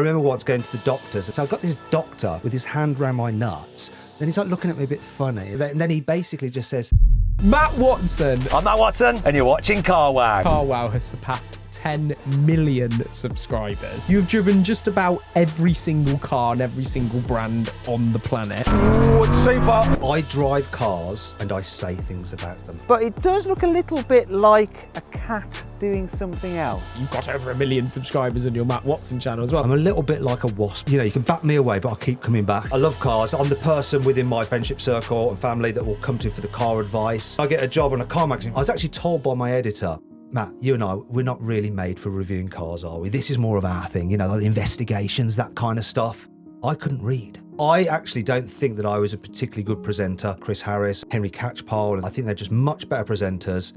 remember once going to the doctor's. So I got this doctor with his hand around my nuts. Then he's like looking at me a bit funny. And then he basically just says, Matt Watson. I'm Matt Watson, and you're watching CarWow. CarWow has surpassed 10 million subscribers. You've driven just about every single car and every single brand on the planet. Ooh, it's super. I drive cars and I say things about them. But it does look a little bit like a cat doing something else. You've got over 1 million subscribers on your Matt Watson channel as well. I'm a little bit like a wasp. You know, you can bat me away, but I'll keep coming back. I love cars. I'm the person within my friendship circle and family that will come to for the car advice. I get a job on a car magazine. I was actually told by my editor, Matt, you and I, we're not really made for reviewing cars, are we? This is more of our thing, you know, like the investigations, that kind of stuff. I couldn't read. I actually don't think that I was a particularly good presenter. Chris Harris, Henry Catchpole, I think they're just much better presenters.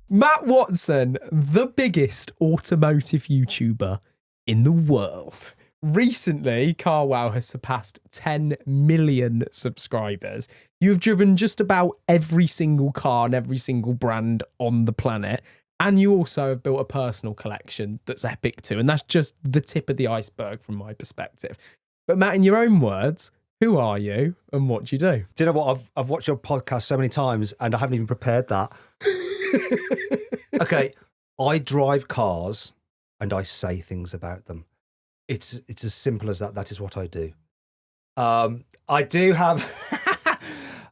Matt Watson, the biggest automotive YouTuber in the world. Recently, CarWow has surpassed 10 million subscribers. You've driven just about every single car and every single brand on the planet. And you also have built a personal collection that's epic too. And that's just the tip of the iceberg from my perspective. But Matt, in your own words, who are you and what do you do? Do you know what? I've watched your podcast so many times and I haven't even prepared that. Okay, I drive cars and I say things about them. It's as simple as that. That is what I do. I do have,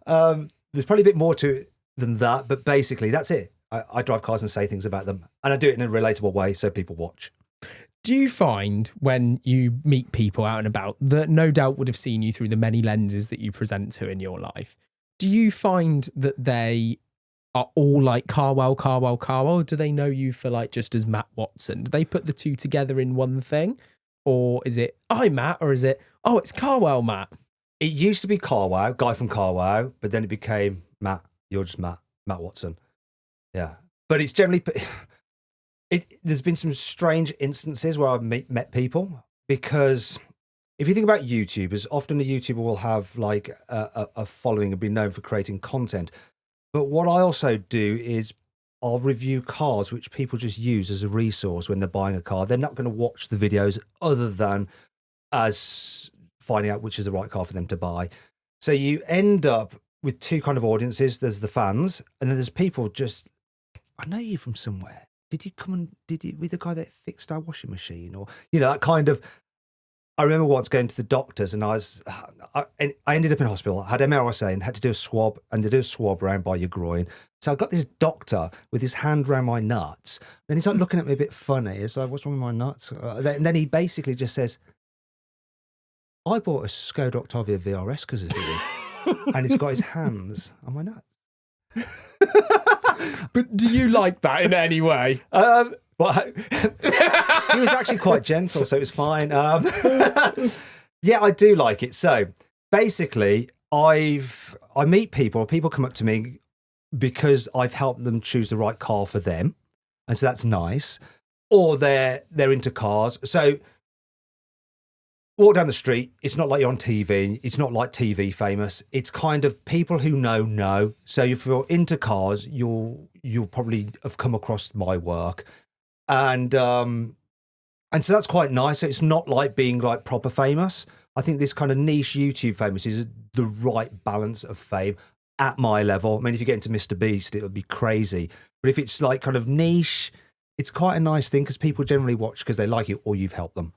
there's probably a bit more to it than that, but basically that's it. I drive cars and say things about them, and I do it in a relatable way so people watch. Do you find when you meet people out and about that no doubt would have seen you through the many lenses that you present to in your life, do you find that they are all like CarWow, CarWow, CarWow? Or do they know you for like just as Matt Watson? Do they put the two together in one thing? Or is it, I'm Matt, or is it, oh, it's CarWow, Matt? It used to be CarWow, guy from CarWow, but then it became Matt, you're just Matt Watson. Yeah. But it's generally, there's been some strange instances where I've met people, because if you think about YouTubers, often a YouTuber will have like a following and be known for creating content. But what I also do is I'll review cars which people just use as a resource when they're buying a car. They're not going to watch the videos other than as finding out which is the right car for them to buy. So you end up with two kind of audiences. There's the fans, and then there's people just, I know you from somewhere. Did you with the guy that fixed our washing machine? Or, you know, that kind of, I remember once going to the doctors and I ended up in hospital. I had MRSA and had to do a swab, and they do a swab around by your groin. So I got this doctor with his hand around my nuts. Then he's like looking at me a bit funny. It's like, what's wrong with my nuts? And then he basically just says, I bought a Skoda Octavia VRS because of you. And he's got his hands on my nuts. But do you like that in any way? Well, he was actually quite gentle, so it was fine. Yeah, I do like it. So basically, I meet people come up to me because I've helped them choose the right car for them, and so that's nice. Or they're into cars. So walk down the street, it's not like you're on TV. It's not like TV famous. It's kind of people who know. So if you're into cars, you'll probably have come across my work. And so that's quite nice. So it's not like being like proper famous. I think this kind of niche YouTube famous is the right balance of fame at my level. I mean, if you get into Mr. Beast, it would be crazy. But if it's like kind of niche, it's quite a nice thing because people generally watch because they like it or you've helped them.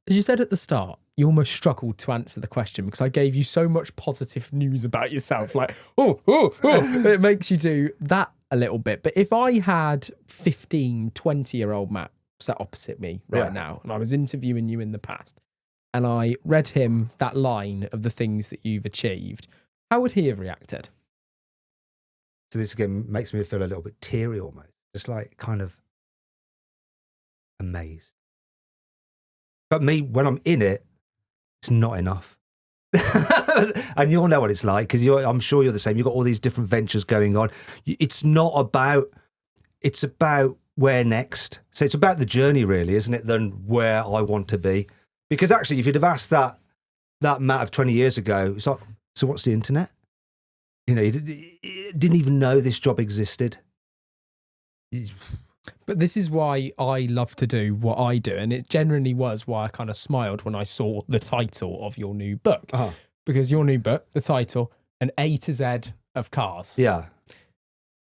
As you said at the start, you almost struggled to answer the question because I gave you so much positive news about yourself. Like, it makes you do that a little bit. But if I had 15, 20-year-old Matt sat opposite me right now, and I was interviewing you in the past, and I read him that line of the things that you've achieved, how would he have reacted? So this again makes me feel a little bit teary almost, just like kind of amazed. But me, when I'm in it, it's not enough. And you'll know what it's like because I'm sure you're the same. You've got all these different ventures going on. It's about where next. So it's about the journey really, isn't it, than where I want to be. Because actually, if you'd have asked that Matt of 20 years ago, it's like, so what's the internet? You know, you didn't even know this job existed. But this is why I love to do what I do. And it generally was why I kind of smiled when I saw the title of your new book. Uh-huh. Because your new book, the title, An A to Z of Cars. Yeah.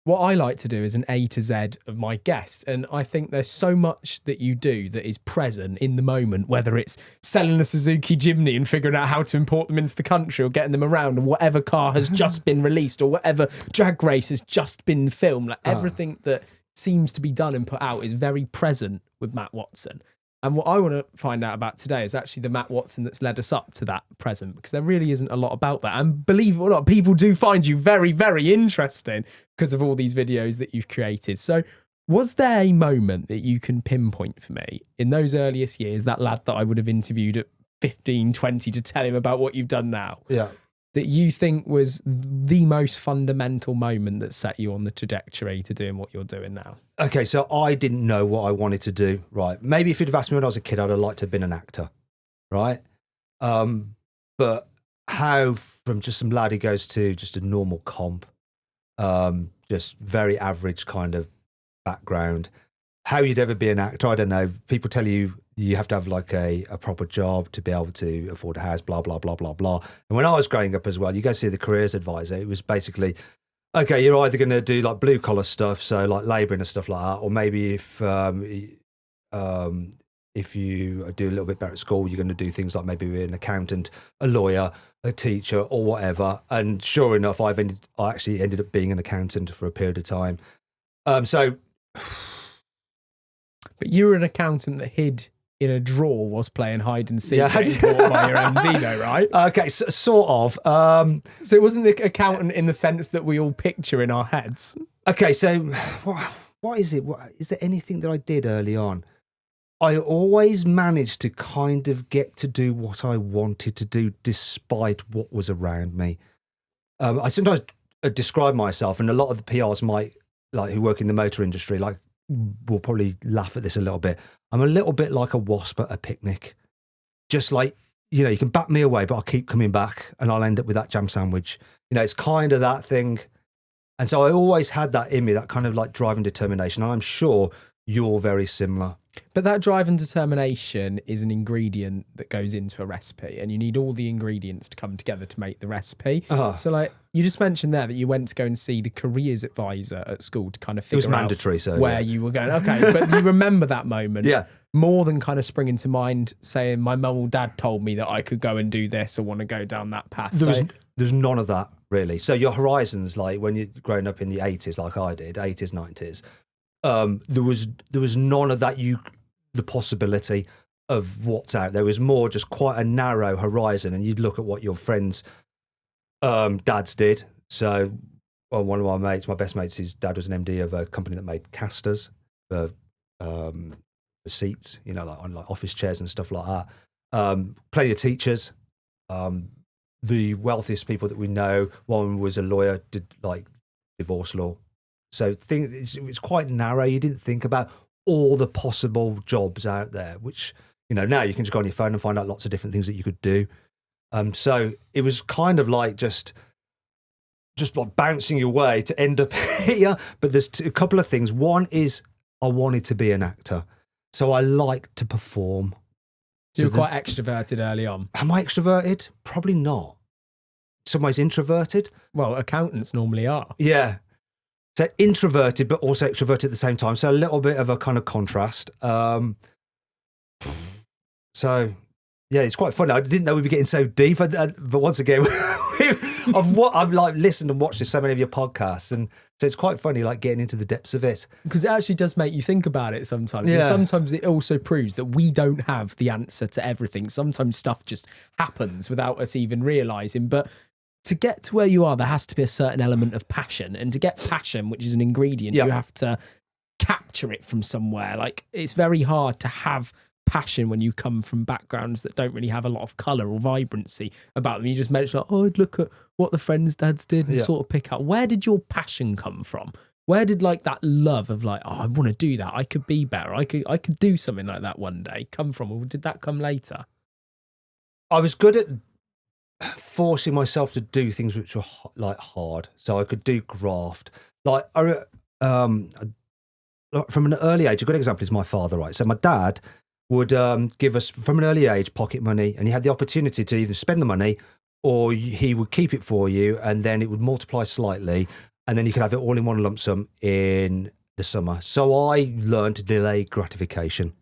What I like to do is an A to Z of my guests. And I think there's so much that you do that is present in the moment, whether it's selling a Suzuki Jimny and figuring out how to import them into the country or getting them around, or whatever car has just been released, or whatever drag race has just been filmed. Like everything that seems to be done and put out is very present with Matt Watson. And what I want to find out about today is actually the Matt Watson that's led us up to that present, because there really isn't a lot about that. And believe it or not, people do find you very, very interesting because of all these videos that you've created. So was there a moment that you can pinpoint for me in those earliest years, that lad that I would have interviewed at 15, 20 to tell him about what you've done now? Yeah. That you think was the most fundamental moment that set you on the trajectory to doing what you're doing now? Okay, so I didn't know what I wanted to do, right? Maybe if you'd have asked me when I was a kid, I'd have liked to have been an actor, right? But how from just some lad who goes to just a normal comp, just very average kind of background, how you'd ever be an actor, I don't know. People tell you have to have like a proper job to be able to afford a house, blah, blah, blah, blah, blah. And when I was growing up as well, you go see the careers advisor, it was basically, okay, you're either going to do like blue collar stuff, so like labouring and stuff like that, or maybe if you do a little bit better at school, you're going to do things like maybe be an accountant, a lawyer, a teacher, or whatever. And sure enough, I actually ended up being an accountant for a period of time. But you were an accountant that hid in a drawer was playing hide and seek, Yeah. getting caught by your MZ, right? Okay, so, sort of. So it wasn't the accountant in the sense that we all picture in our heads. Okay, so what is it? Is there anything that I did early on? I always managed to kind of get to do what I wanted to do despite what was around me. I sometimes describe myself, and a lot of the PRs who work in the motor industry, will probably laugh at this a little bit. I'm a little bit like a wasp at a picnic. Just like, you can bat me away, but I'll keep coming back and I'll end up with that jam sandwich. It's kind of that thing. And so I always had that in me, that kind of like drive and determination. And I'm sure you're very similar. But that drive and determination is an ingredient that goes into a recipe, and you need all the ingredients to come together to make the recipe. Uh-huh. So like you just mentioned there that you went to go and see the careers advisor at school to kind of figure out It was mandatory, so where you were going. Okay, but you remember that moment more than kind of springing to mind saying my mum or dad told me that I could go and do this or want to go down that path. There's none of that really. So your horizons, like when you're growing up in the 80s, like I did, 80s, 90s, there was none of that. The possibility of what's out there was more just quite a narrow horizon, and you'd look at what your friends' dads did. So, one of my best mates, his dad was an MD of a company that made casters for seats, like on like office chairs and stuff like that. Plenty of teachers. The wealthiest people that we know, one was a lawyer, did like divorce law. So it's quite narrow. You didn't think about all the possible jobs out there, which, now you can just go on your phone and find out lots of different things that you could do. So it was kind of like just like bouncing your way to end up here. But there's a couple of things. One is I wanted to be an actor. So I like to perform. So you're quite extroverted early on. Am I extroverted? Probably not. Some ways introverted. Well, accountants normally are. Yeah. So introverted, but also extroverted at the same time. So a little bit of a kind of contrast. So yeah, it's quite funny. I didn't know we'd be getting so deep, but once again, I've like listened and watched so many of your podcasts, and so it's quite funny, like getting into the depths of it. Because it actually does make you think about it sometimes. Yeah. And sometimes it also proves that we don't have the answer to everything. Sometimes stuff just happens without us even realising. But to get to where you are, there has to be a certain element of passion. And to get passion, which is an ingredient, you have to capture it from somewhere. Like, it's very hard to have passion when you come from backgrounds that don't really have a lot of colour or vibrancy about them. You just mentioned, like, I'd look at what the friends' dads did and sort of pick up. Where did your passion come from? Where did like that love of like, I want to do that, I could be better, I could do something like that one day come from? Or did that come later? I was good at forcing myself to do things which were like hard, so I could do graft. Like from an early age, a good example is my father, right? So my dad would give us, from an early age, pocket money, and you had the opportunity to either spend the money or he would keep it for you, and then it would multiply slightly, and then you could have it all in one lump sum in the summer. So I learned to delay gratification.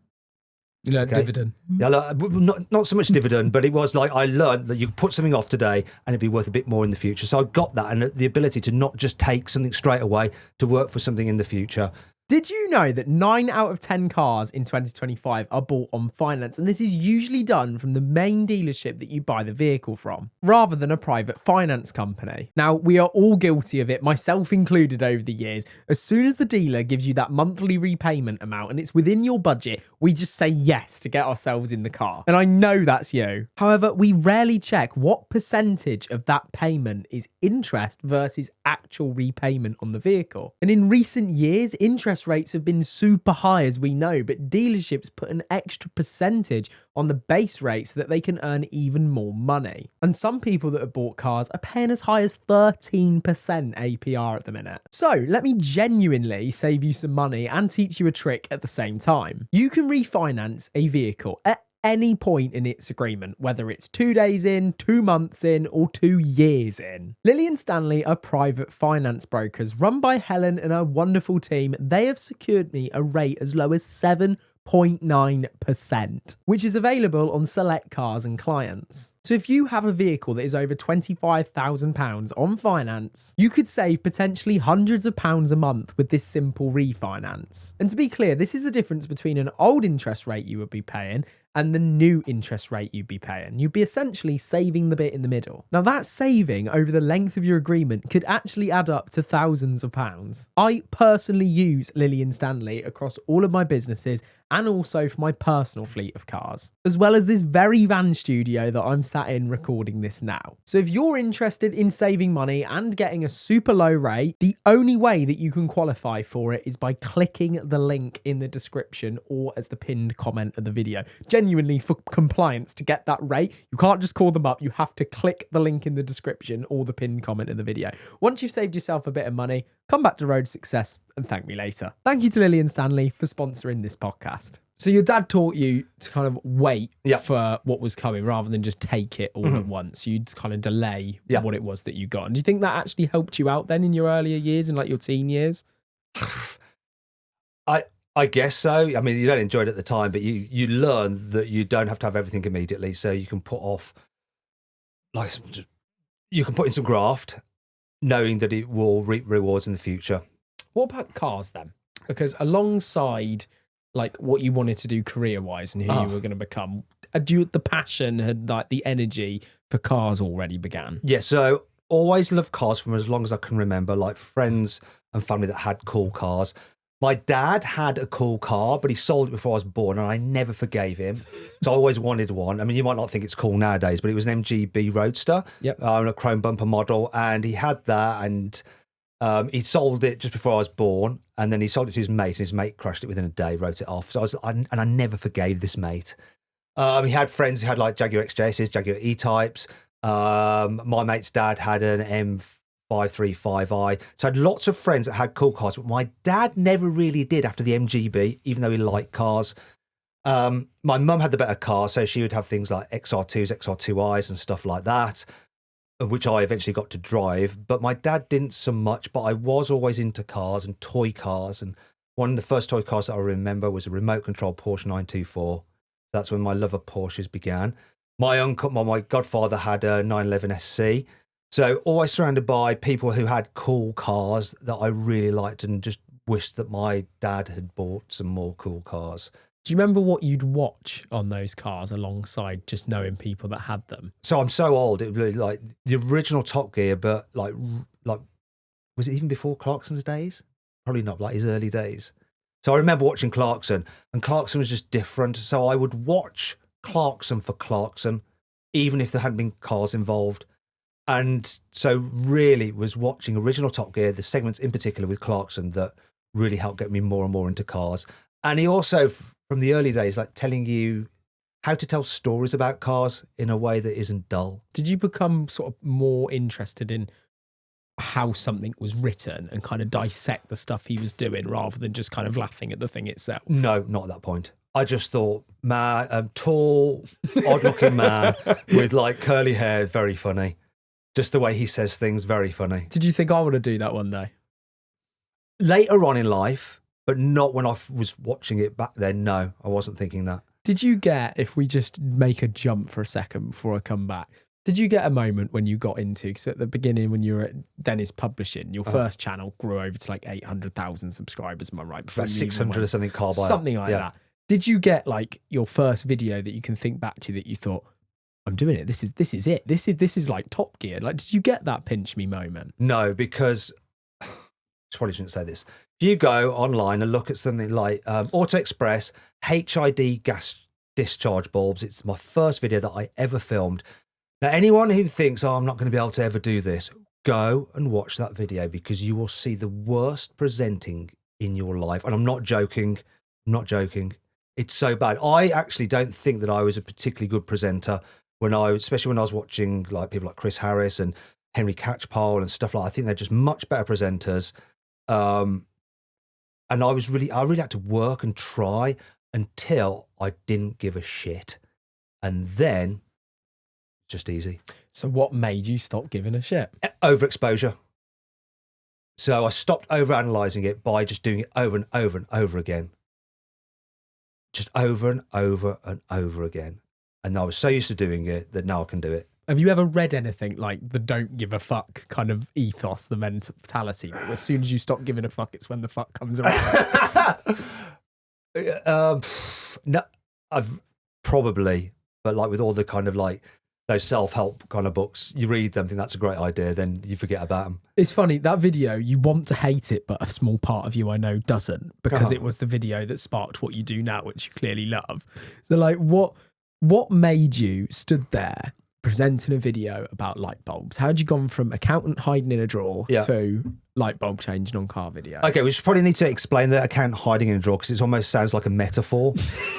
You know, dividend. Yeah, not so much dividend, but it was like I learned that you could put something off today and it'd be worth a bit more in the future. So I got that, and the ability to not just take something straight away, to work for something in the future. Did you know that 9 out of 10 cars in 2025 are bought on finance? And this is usually done from the main dealership that you buy the vehicle from, rather than a private finance company. Now, we are all guilty of it, myself included, over the years. As soon as the dealer gives you that monthly repayment amount and it's within your budget, we just say yes to get ourselves in the car. And I know that's you. However, we rarely check what percentage of that payment is interest versus actual repayment on the vehicle. And in recent years, interest rates have been super high, as we know, but dealerships put an extra percentage on the base rate so that they can earn even more money. And some people that have bought cars are paying as high as 13% APR at the minute. So let me genuinely save you some money and teach you a trick at the same time. You can refinance a vehicle at any point in its agreement, whether it's 2 days in, 2 months in, or 2 years in. Lillian Stanley are private finance brokers run by Helen and her wonderful team. They have secured me a rate as low as 7.9%, which is available on select cars and clients. So if you have a vehicle that is over £25,000 on finance, you could save potentially hundreds of pounds a month with this simple refinance. And to be clear, this is the difference between an old interest rate you would be paying and the new interest rate you'd be paying. You'd be essentially saving the bit in the middle. Now that saving over the length of your agreement could actually add up to thousands of pounds. I personally use Lillian Stanley across all of my businesses and also for my personal fleet of cars, as well as this very van studio that I'm sat in recording this now. So if you're interested in saving money and getting a super low rate, the only way that you can qualify for it is by clicking the link in the description or as the pinned comment of the video. Genuinely, for compliance, to get that rate, you can't just call them up. You have to click the link in the description or the pinned comment of the video. Once you've saved yourself a bit of money, come back to Road Success and thank me later. Thank you to Lillian Stanley for sponsoring this podcast. So your dad taught you to kind of wait for what was coming rather than just take it all at once. You'd kind of delay what it was that you got. And do you think that actually helped you out then in your earlier years, in like your teen years? I guess so. I mean, you don't enjoy it at the time, but you learn that you don't have to have everything immediately. So you can put off, like, you can put in some graft, knowing that it will reap rewards in the future. What about cars then? Because alongside like what you wanted to do career-wise and who you were going to become, the passion and like the energy for cars already began? Yeah, so always loved cars from as long as I can remember, like friends and family that had cool cars. My dad had a cool car, but he sold it before I was born, and I never forgave him. So I always wanted one. I mean, you might not think it's cool nowadays, but it was an MGB Roadster, a chrome bumper model, and he had that, and he sold it just before I was born, and then he sold it to his mate, and his mate crashed it within a day, wrote it off. So I never forgave this mate. He had friends who had like Jaguar XJSs, Jaguar E-Types. My mate's dad had an M535i. So I had lots of friends that had cool cars, but my dad never really did after the MGB, even though he liked cars. My mum had the better car, so she would have things like XR2s, XR2Is and stuff like that, which I eventually got to drive. But my dad didn't so much, but I was always into cars and toy cars. And one of the first toy cars that I remember was a remote control Porsche 924. That's when my love of Porsches began. My godfather had a 911 SC. So always surrounded by people who had cool cars that I really liked, and just wished that my dad had bought some more cool cars. Do you remember what you'd watch on those cars alongside just knowing people that had them? So I'm so old. It was like the original Top Gear, but like was it even before Clarkson's days? Probably not, like his early days. So I remember watching Clarkson, and Clarkson was just different. So I would watch Clarkson for Clarkson, even if there hadn't been cars involved. And so really was watching original Top Gear, the segments in particular with Clarkson, that really helped get me more and more into cars. And he also, from the early days, like telling you how to tell stories about cars in a way that isn't dull. Did you become sort of more interested in how something was written and kind of dissect the stuff he was doing rather than just kind of laughing at the thing itself? No, not at that point. I just thought, man, tall, odd-looking man with like curly hair, very funny. Just the way he says things, very funny. Did you think I want to do that one day? Later on in life, but not when I was watching it back then. No, I wasn't thinking that. Did you get, if we just make a jump for a second before I come back, did you get a moment when you got into, because at the beginning when you were at Dennis Publishing, your first channel grew over to like 800,000 subscribers, am I right? About 600 or something, Carwow. Something like that. Did you get like your first video that you can think back to that you thought, I'm doing it, this is it, this is like Top Gear? Like, did you get that pinch me moment? No, because I probably shouldn't say this. If you go online and look at something like Auto Express HID gas discharge bulbs, it's my first video that I ever filmed. Now, anyone who thinks, I'm not going to be able to ever do this, go and watch that video because you will see the worst presenting in your life. And I'm not joking. I'm not joking. It's so bad. I actually don't think that I was a particularly good presenter especially when I was watching like people like Chris Harris and Henry Catchpole and stuff like that. I think they're just much better presenters. And I really had to work and try until I didn't give a shit. And then just easy. So what made you stop giving a shit? Overexposure. So I stopped overanalyzing it by just doing it over and over and over again. Just over and over and over again. And I was so used to doing it that now I can do it. Have you ever read anything like the don't give a fuck kind of ethos, the mentality? As soon as you stop giving a fuck, it's when the fuck comes around. No, I've probably, but like with all the kind of like those self-help kind of books, you read them, think that's a great idea, then you forget about them. It's funny, that video, you want to hate it, but a small part of you I know doesn't, because it was the video that sparked what you do now, which you clearly love. So like, what made you stood there presenting a video about light bulbs? How had you gone from accountant hiding in a drawer to light bulb changing on car video? Okay, we should probably need to explain the account hiding in a drawer because it almost sounds like a metaphor.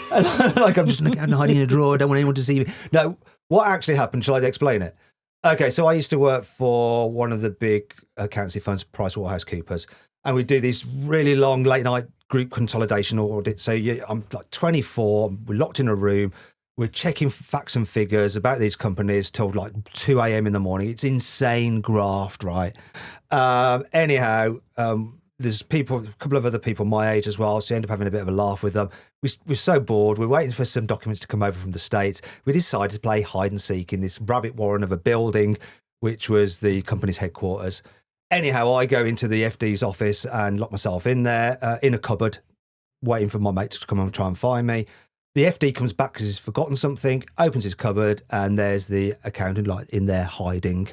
Like I'm just an accountant hiding in a drawer, I don't want anyone to see me. No, what actually happened? Shall I explain it? Okay, so I used to work for one of the big accountancy firms, PricewaterhouseCoopers, and we do these really long late night group consolidation audits. So I'm like 24, we're locked in a room, we're checking facts and figures about these companies till like 2 a.m. in the morning. It's insane graft, right? Anyhow, there's a couple of other people my age as well, so you end up having a bit of a laugh with them. We're so bored. We're waiting for some documents to come over from the States. We decided to play hide and seek in this rabbit warren of a building, which was the company's headquarters. Anyhow, I go into the FD's office and lock myself in there, in a cupboard, waiting for my mate to come and try and find me. The FD comes back because he's forgotten something, opens his cupboard, and there's the accountant like in there hiding.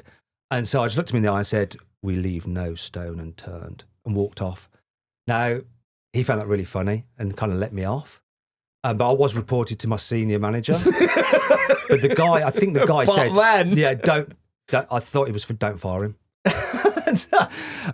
And so I just looked him in the eye and said, "We leave no stone unturned," and walked off. Now, he found that really funny and kind of let me off. But I was reported to my senior manager. But I think the guy said, "Yeah, don't." I thought it was for don't fire him.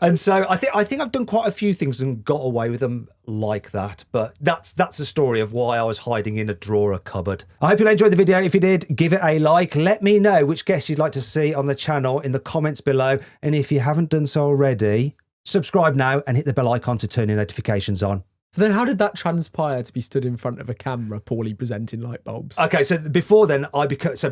And so I think I've done quite a few things and got away with them like that. But that's the story of why I was hiding in a drawer, cupboard. I hope you enjoyed the video. If you did, give it a like. Let me know which guests you'd like to see on the channel in the comments below. And if you haven't done so already, subscribe now and hit the bell icon to turn your notifications on. So then how did that transpire to be stood in front of a camera poorly presenting light bulbs? Okay, so before then,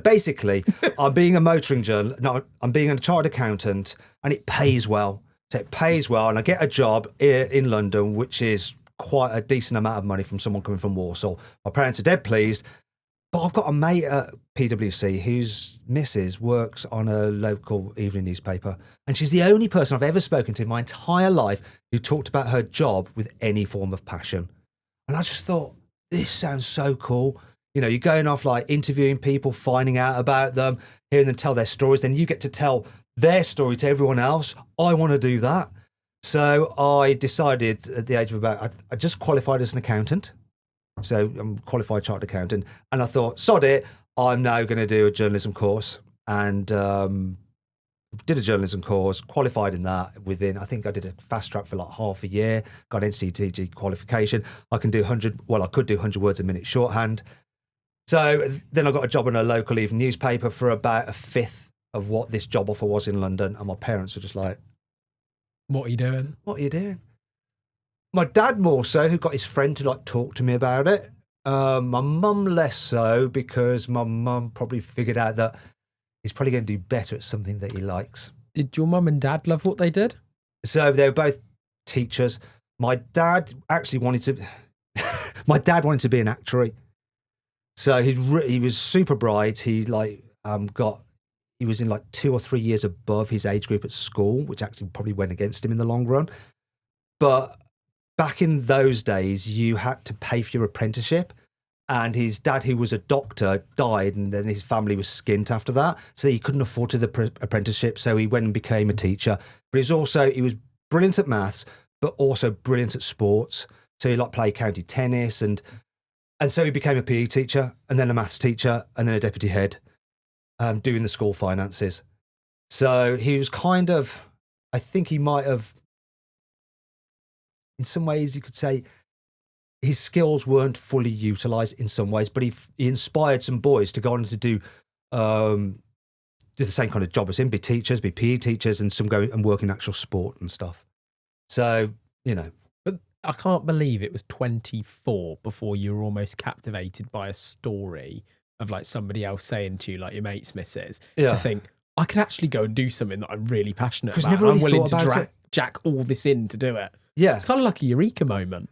basically, I'm being a motoring journalist. No, I'm being a chartered accountant, and it pays well. So it pays well, and I get a job here in London, which is quite a decent amount of money from someone coming from Warsaw. My parents are dead pleased. But I've got a mate at PwC whose missus works on a local evening newspaper, and she's the only person I've ever spoken to in my entire life who talked about her job with any form of passion. And I just thought, this sounds so cool. You know, you're going off like interviewing people, finding out about them, hearing them tell their stories, then you get to tell their story to everyone else. I want to do that. So I decided at the age of I just qualified as an accountant. So I'm a qualified chartered accountant, and I thought, sod it, I'm now going to do a journalism course, and did a journalism course, qualified in that I think I did a fast track for like half a year, got NCTG qualification. I could do 100 words a minute shorthand. So then I got a job in a local evening newspaper for about a fifth of what this job offer was in London, and my parents were just like, What are you doing? What are you doing? My dad more so, who got his friend to like talk to me about it. My mum less so, because my mum probably figured out that he's probably going to do better at something that he likes. Did your mum and dad love what they did? So they were both teachers. My dad actually wanted to. My dad wanted to be an actuary. So he was super bright. He he was in like 2 or 3 years above his age group at school, which actually probably went against him in the long run. But back in those days, you had to pay for your apprenticeship. And his dad, who was a doctor, died, and then his family was skint after that. So he couldn't afford to the apprenticeship. So he went and became a teacher. But he was brilliant at maths, but also brilliant at sports. So he played county tennis, and so he became a PE teacher, and then a maths teacher, and then a deputy head, doing the school finances. So he was I think he might have, in some ways you could say, his skills weren't fully utilised in some ways, but he inspired some boys to go on to do the same kind of job as him, be teachers, be PE teachers, and some go and work in actual sport and stuff. So, But I can't believe it was 24 before you were almost captivated by a story of like somebody else saying to you, like your mate's missus, to think, I can actually go and do something that I'm really passionate about. Never really I'm willing thought about to it. jack all this in to do it. Yeah. It's kind of like a Eureka moment.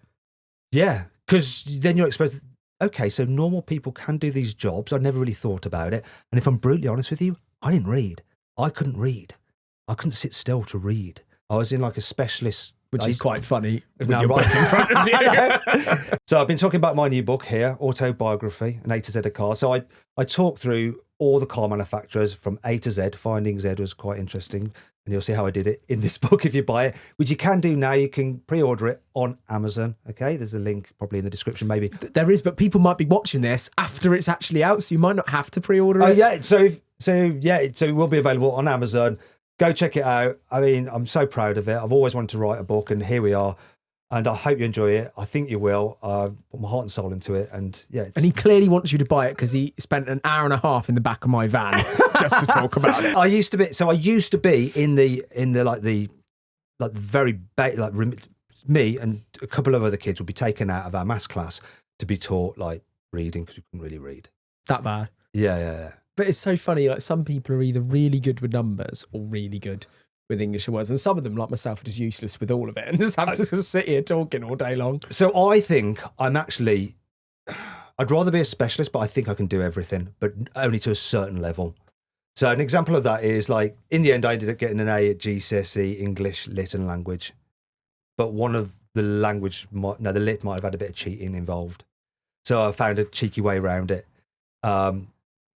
Yeah, because then you're exposed, okay, so normal people can do these jobs. I never really thought about it. And if I'm brutally honest with you, I didn't read. I couldn't read. I couldn't sit still to read. I was in like a specialist... Which is quite funny with No, your right. book in front of you. So I've been talking about my new book here, Autobiography, an A to Z of cars. So I talk through all the car manufacturers from A to Z. Finding Z was quite interesting. And you'll see how I did it in this book if you buy it, which you can do now. You can pre-order it on Amazon. Okay, there's a link probably in the description maybe. There is, but people might be watching this after it's actually out, so you might not have to pre-order it. Oh yeah, so it will be available on Amazon. Go check it out. I mean, I'm so proud of it. I've always wanted to write a book, and here we are. And I hope you enjoy it. I think you will. Put my heart and soul into it, and yeah. And he clearly wants you to buy it because he spent an hour and a half in the back of my van just to talk about it. I used to be in the very me and a couple of other kids would be taken out of our maths class to be taught like reading because we couldn't really read. That bad. Yeah. But it's so funny, like some people are either really good with numbers or really good with English words. And some of them, like myself, are just useless with all of it and just have to just sit here talking all day long. So I think I'd rather be a specialist, but I think I can do everything, but only to a certain level. So an example of that is like, in the end, I ended up getting an A at GCSE, English, Lit and Language. But one of the the Lit might have had a bit of cheating involved. So I found a cheeky way around it.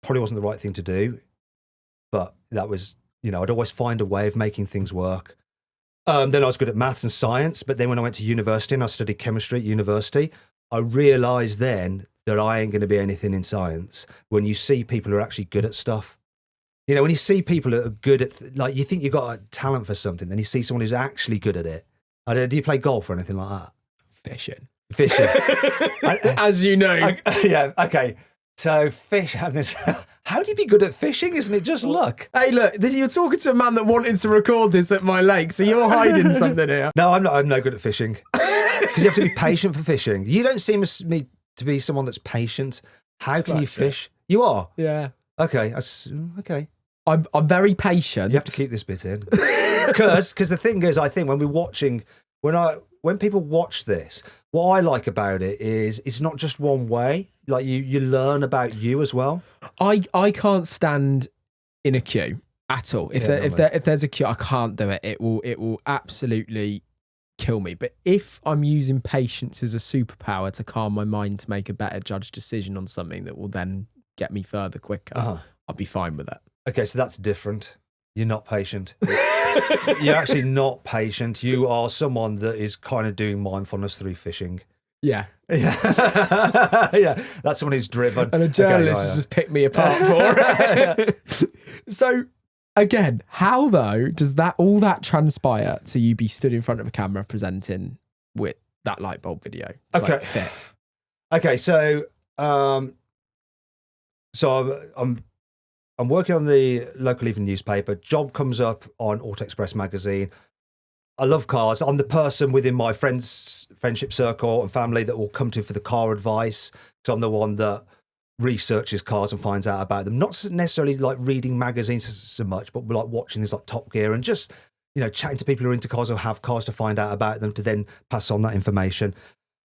Probably wasn't the right thing to do, but that was, I'd always find a way of making things work. Then I was good at maths and science, but then when I went to university and I studied chemistry at university, I realised then that I ain't going to be anything in science. When you see people who are actually good at stuff, when you see people that are good at, like, you think you've got a talent for something, then you see someone who's actually good at it. Do you play golf or anything like that? Fishing. As you know. Yeah, okay. So how do you be good at fishing? Isn't it just luck? Hey, look, you're talking to a man that wanted to record this at my lake, so you're hiding something here. No, I'm not. I'm no good at fishing because you have to be patient for fishing. You don't seem me to be someone that's patient. How can you fish? You are. Yeah. Okay. Okay. I'm very patient. You have to keep this bit in because the thing is, I think when people watch this, what I like about it is it's not just one way. Like you learn about you as well. I can't stand in a queue at all. If there's a queue, I can't do it. It will absolutely kill me. But if I'm using patience as a superpower to calm my mind to make a better judged decision on something that will then get me further quicker, I'll be fine with it. Okay, so that's different. You're not patient. You're actually not patient. You are someone that is kind of doing mindfulness through fishing. Yeah. Yeah, that's someone who's driven. And a journalist has just picked me apart for it. So, again, how though does all that transpire to you be stood in front of a camera presenting with that light bulb video to like fit? Okay, so I'm working on the local evening newspaper. Job comes up on Auto Express magazine. I love cars. I'm the person within my friendship circle and family that will come to for the car advice. So I'm the one that researches cars and finds out about them. Not necessarily like reading magazines so much, but like watching things like Top Gear and just, chatting to people who are into cars or have cars to find out about them to then pass on that information.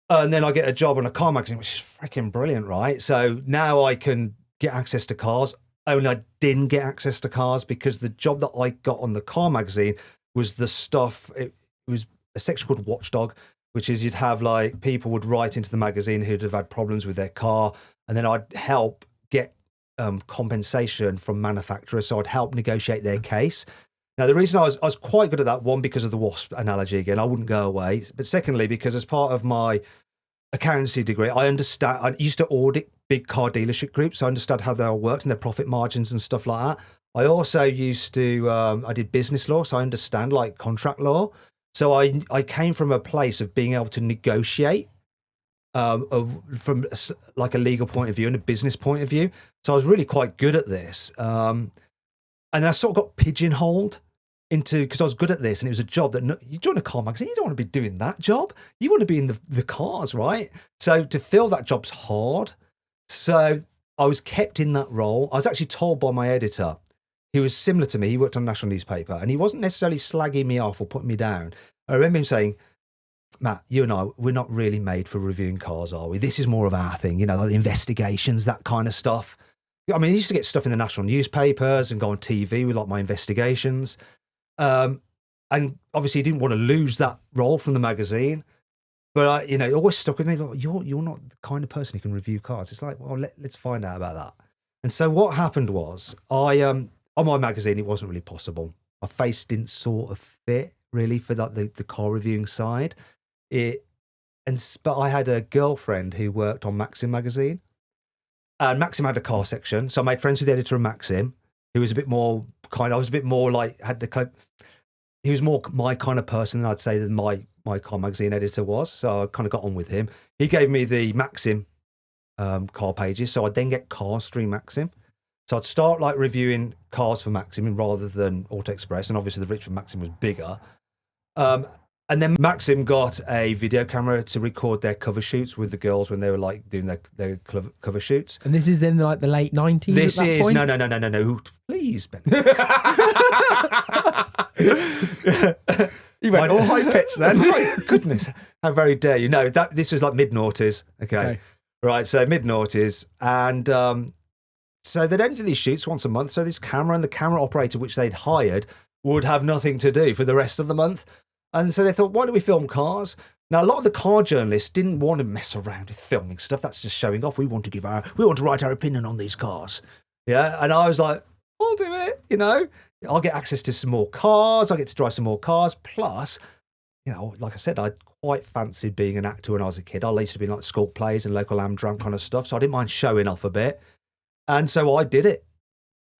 And then I get a job on a car magazine, which is freaking brilliant, right? So now I can get access to cars. Only I didn't get access to cars because the job that I got on the car magazine was the stuff. It was a section called Watchdog, which is you'd have like people would write into the magazine who'd have had problems with their car, and then I'd help get compensation from manufacturers. So I'd help negotiate their case. Now, the reason I was quite good at that, one, because of the Wasp analogy again, I wouldn't go away. But secondly, because as part of my accountancy degree, I used to audit big car dealership groups. So I understood how they all worked and their profit margins and stuff like that. I also used to, I did business law, so I understand like contract law. So I came from a place of being able to negotiate from like a legal point of view and a business point of view. So I was really quite good at this. And I sort of got pigeonholed into, because I was good at this and it was a job that you join a car magazine, you don't want to be doing that job. You want to be in the cars, right? So to fill that job's hard. So I was kept in that role. I was actually told by my editor, he was similar to me. He worked on a national newspaper and he wasn't necessarily slagging me off or putting me down. I remember him saying, Matt, you and I, we're not really made for reviewing cars, are we? This is more of our thing, like the investigations, that kind of stuff. I mean, I used to get stuff in the national newspapers and go on TV with like my investigations. And obviously he didn't want to lose that role from the magazine. But, it always stuck with me. Like, you're not the kind of person who can review cars. It's like, well, let's find out about that. And so what happened was on my magazine, it wasn't really possible. My face didn't sort of fit really for the car reviewing side. But I had a girlfriend who worked on Maxim magazine, and Maxim had a car section. So I made friends with the editor of Maxim, who was a bit more I was a bit more like, he was more my kind of person than I'd say than my car magazine editor was. So I kind of got on with him. He gave me the Maxim car pages. So I'd then get cars through Maxim. So I'd start like reviewing cars for Maxim rather than Auto Express. And obviously the reach for Maxim was bigger. And then Maxim got a video camera to record their cover shoots with the girls when they were like doing their cover shoots. And this is in like the late 90s? This at that is, point? no. Please, Ben. You went all high pitch then. My goodness, how very dare you. No, this was like mid-noughties. Okay. Right, so mid-noughties. And so they'd only do these shoots once a month. So this camera and the camera operator, which they'd hired, would have nothing to do for the rest of the month. And so they thought, why don't we film cars? Now, a lot of the car journalists didn't want to mess around with filming stuff. That's just showing off. We want to write our opinion on these cars. Yeah. And I was like, I'll do it. I'll get access to some more cars. I'll get to drive some more cars. Plus, like I said, I quite fancied being an actor when I was a kid. I used to be like school plays and local Amdram kind of stuff. So I didn't mind showing off a bit. And so I did it.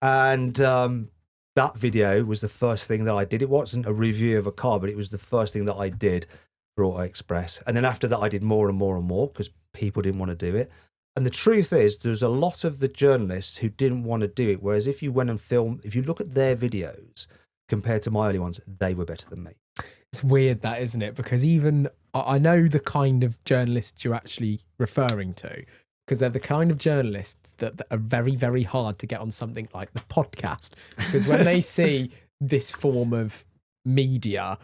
And, that video was the first thing that I did. It wasn't a review of a car, but it was the first thing that I did for Auto Express. And then after that, I did more and more and more because people didn't want to do it. And the truth is, there's a lot of the journalists who didn't want to do it. Whereas if you went and filmed, if you look at their videos compared to my early ones, they were better than me. It's weird that, isn't it? Because even I know the kind of journalists you're actually referring to, because they're the kind of journalists that are very, very hard to get on something like the podcast. Because when they see this form of media,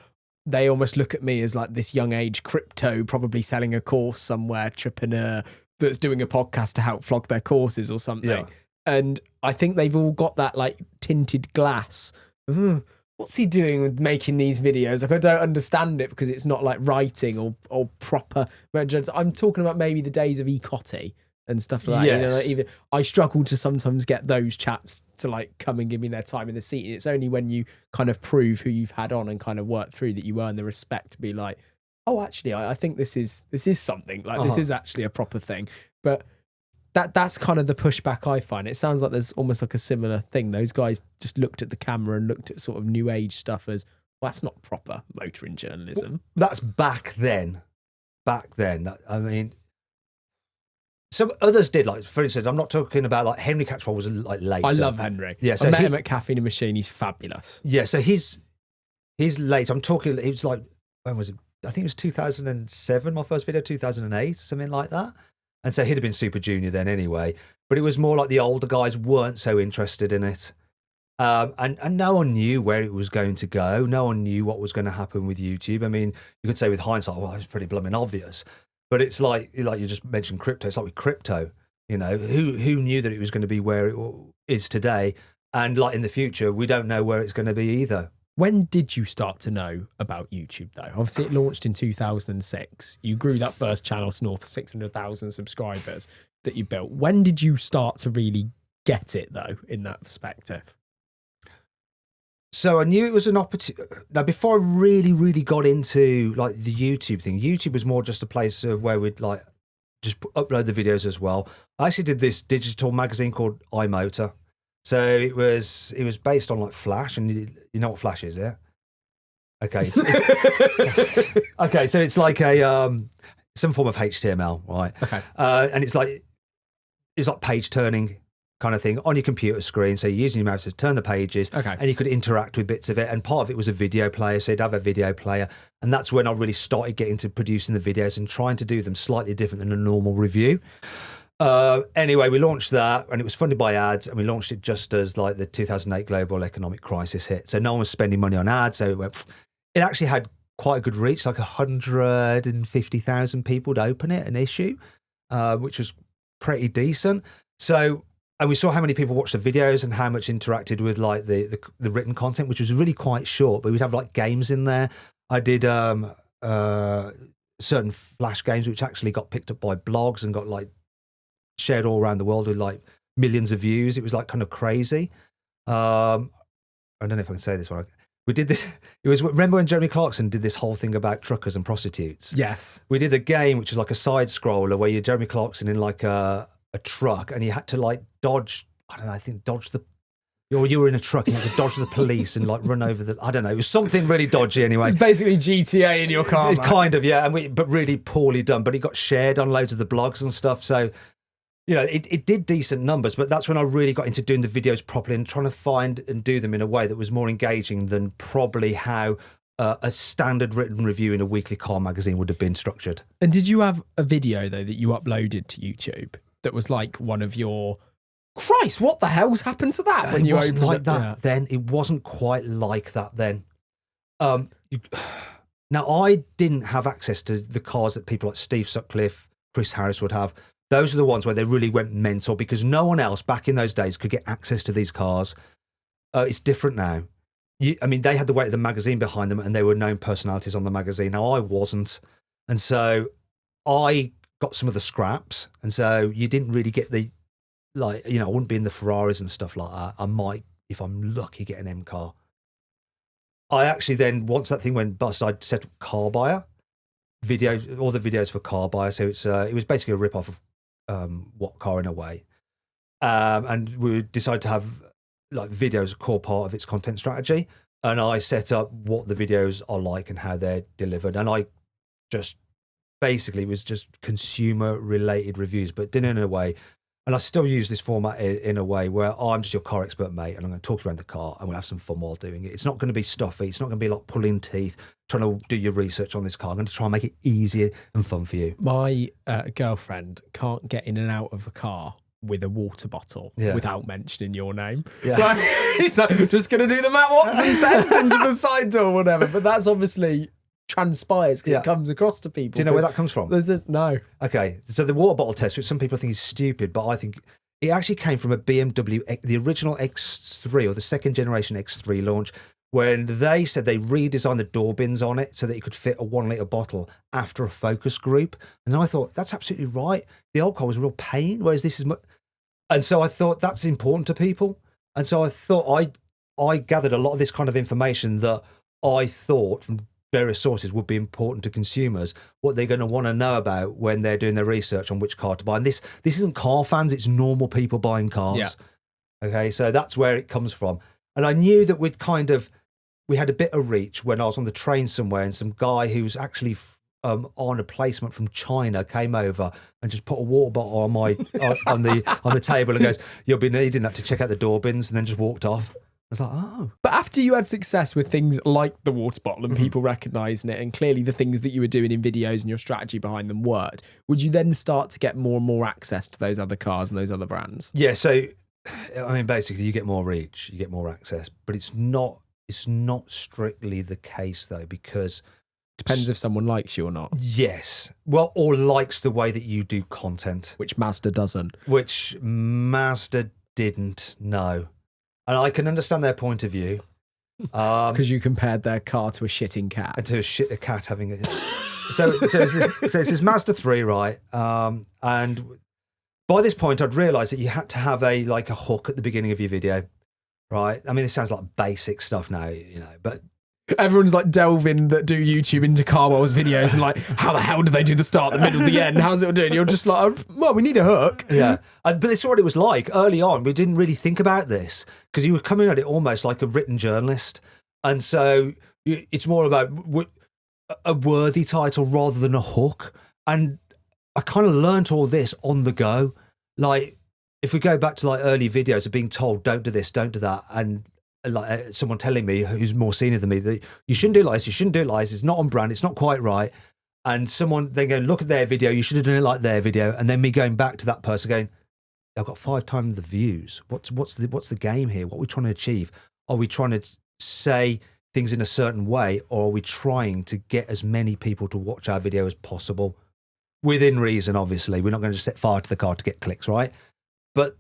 they almost look at me as like this young age crypto, probably selling a course somewhere, entrepreneur that's doing a podcast to help flog their courses or something. Yeah. And I think they've all got that like tinted glass. What's he doing with making these videos? Like, I don't understand it because it's not like writing or proper. I'm talking about maybe the days of Ecotty and stuff like that. Yes. Like even I struggle to sometimes get those chaps to like come and give me their time in the seat. And it's only when you kind of prove who you've had on and kind of work through that you earn the respect to be like, oh, actually, I think this is something. Like, this is actually a proper thing. But that's kind of the pushback I find. It sounds like there's almost like a similar thing. Those guys just looked at the camera and looked at sort of new age stuff as, well, that's not proper motoring journalism. That's back then. I mean, some others did, like, for instance, I'm not talking about like Henry Catchwell was like later. I love Henry. Yeah, so I met him at Caffeine and Machine. He's fabulous. Yeah, so his He's late. I'm talking. It was like, when was it? I think it was 2007. My first video, 2008, something like that. And so he'd have been Super Junior then anyway. But it was more like the older guys weren't so interested in it. And no one knew where it was going to go. No one knew what was going to happen with YouTube. I mean, you could say with hindsight, well, it's pretty blooming obvious. But it's like you just mentioned crypto. It's like with crypto, who knew that it was going to be where it is today? And like in the future, we don't know where it's going to be either. When did you start to know about YouTube, though? Obviously, it launched in 2006. You grew that first channel to north of 600,000 subscribers that you built. When did you start to really get it, though, in that perspective? So I knew it was an opportunity. Now, before I really, really got into like the YouTube thing, YouTube was more just a place of where we'd like just upload the videos as well. I actually did this digital magazine called iMotor. So it was based on like Flash, and you know what Flash is, yeah? Okay. Okay, so it's like a some form of HTML, right? Okay. And it's like page turning kind of thing on your computer screen. So you're using your mouse to turn the pages, Okay. and you could interact with bits of it. And part of it was a video player, so you'd have a video player. And that's when I really started getting to producing the videos and trying to do them slightly different than a normal review. Anyway, we launched that, and it was funded by ads, and we launched it just as like the 2008 global economic crisis hit. So no one was spending money on ads. So it actually had quite a good reach, like 150,000 people to open it, an issue, which was pretty decent. So, and we saw how many people watched the videos and how much interacted with like the written content, which was really quite short, but we'd have like games in there. I did certain Flash games, which actually got picked up by blogs and got like shared all around the world with like millions of views. It was like kind of crazy. I don't know if I can say this one. We did this. It was, remember when Jeremy Clarkson did this whole thing about truckers and prostitutes? Yes. We did a game which was like a side scroller where you're Jeremy Clarkson in like a truck, and you had to like dodge. I don't know. I think dodge the. Or you were in a truck and you had to dodge the police and like run over the. I don't know. It was something really dodgy anyway. It's basically GTA in your car. It's kind of, yeah, but really poorly done. But it got shared on loads of the blogs and stuff. So, it did decent numbers, but that's when I really got into doing the videos properly and trying to find and do them in a way that was more engaging than probably how a standard written review in a weekly car magazine would have been structured. And did you have a video, though, that you uploaded to YouTube that was like one of your, Christ, what the hell's happened to that? When it you wasn't opened like it? that Yeah. then. It wasn't quite like that then. Now, I didn't have access to the cars that people like Steve Sutcliffe, Chris Harris would have. Those are the ones where they really went mental because no one else back in those days could get access to these cars. It's different now. They had the weight of the magazine behind them and they were known personalities on the magazine. Now, I wasn't. And so I got some of the scraps. And so you didn't really get I wouldn't be in the Ferraris and stuff like that. I might, if I'm lucky, get an M car. I actually then, once that thing went bust, I set up Car Buyer. All the videos for Car Buyer. So it was basically a rip-off of What Car in a way. And we decided to have like videos a core part of its content strategy. And I set up what the videos are like and how they're delivered. And I just basically was just consumer related reviews, but done in a way. And I still use this format in a way where I'm just your car expert, mate, and I'm going to talk you around the car and we'll have some fun while doing it. It's not going to be stuffy. It's not going to be like pulling teeth, trying to do your research on this car. I'm going to try and make it easier and fun for you. My girlfriend can't get in and out of a car with a water bottle without mentioning your name. Yeah. Like, he's like, just going to do the Matt Watson test into the side door or whatever. But that's obviously transpires because it comes across to people. Do you know where that comes from? No. Okay, so the water bottle test, which some people think is stupid, but I think it actually came from a BMW, the original X3 or the second generation X3 launch, when they said they redesigned the door bins on it so that it could fit a 1 litre bottle after a focus group. And I thought, that's absolutely right. The old car was a real pain, whereas this is... And so I thought that's important to people. And so I thought I gathered a lot of this kind of information that I thought from various sources would be important to consumers, what they're going to want to know about when they're doing their research on which car to buy. And this isn't car fans, it's normal people buying cars. Yeah. Okay, so that's where it comes from. And I knew that we had a bit of reach when I was on the train somewhere and some guy who was actually on a placement from China came over and just put a water bottle on the table and goes, "You'll be needing that to check out the door bins," and then just walked off. was like, oh. But after you had success with things like the water bottle and people recognising it, and clearly the things that you were doing in videos and your strategy behind them worked, would you then start to get more and more access to those other cars and those other brands? Yeah, so I mean, basically, you get more reach, you get more access, but it's not strictly the case though, because Depends if someone likes you or not. yes, well, or likes the way that you do content, Which Mazda doesn't. which Mazda didn't know, and I can understand their point of view. Because you compared their car to a shitting cat. And to a cat having it. So it's this Mazda 3, right? And by this point, I'd realised that you had to have a hook at the beginning of your video, right? I mean, this sounds like basic stuff now, but Everyone's like delving that do YouTube into CarWow's videos and like, how the hell do they do the start, the middle, the end? How's it doing? You're just like, well, we need a hook. yeah. But this is what it was like early on. We didn't really think about this because you were coming at it almost like a written journalist, and so it's more about a worthy title rather than a hook. And I kind of learnt all this on the go. Like, if we go back to like early videos of being told, don't do this, don't do that, and like someone telling me who's more senior than me that you shouldn't do like this, you shouldn't do it like this, it's not on brand, it's not quite right. And someone then going, look at their video, you should have done it like their video. And then me going back to that person going, I've got 5 times the views. What's the game here? What are we trying to achieve? Are we trying to say things in a certain way, or are we trying to get as many people to watch our video as possible? Within reason, obviously. We're not going to just set fire to the car to get clicks, right? But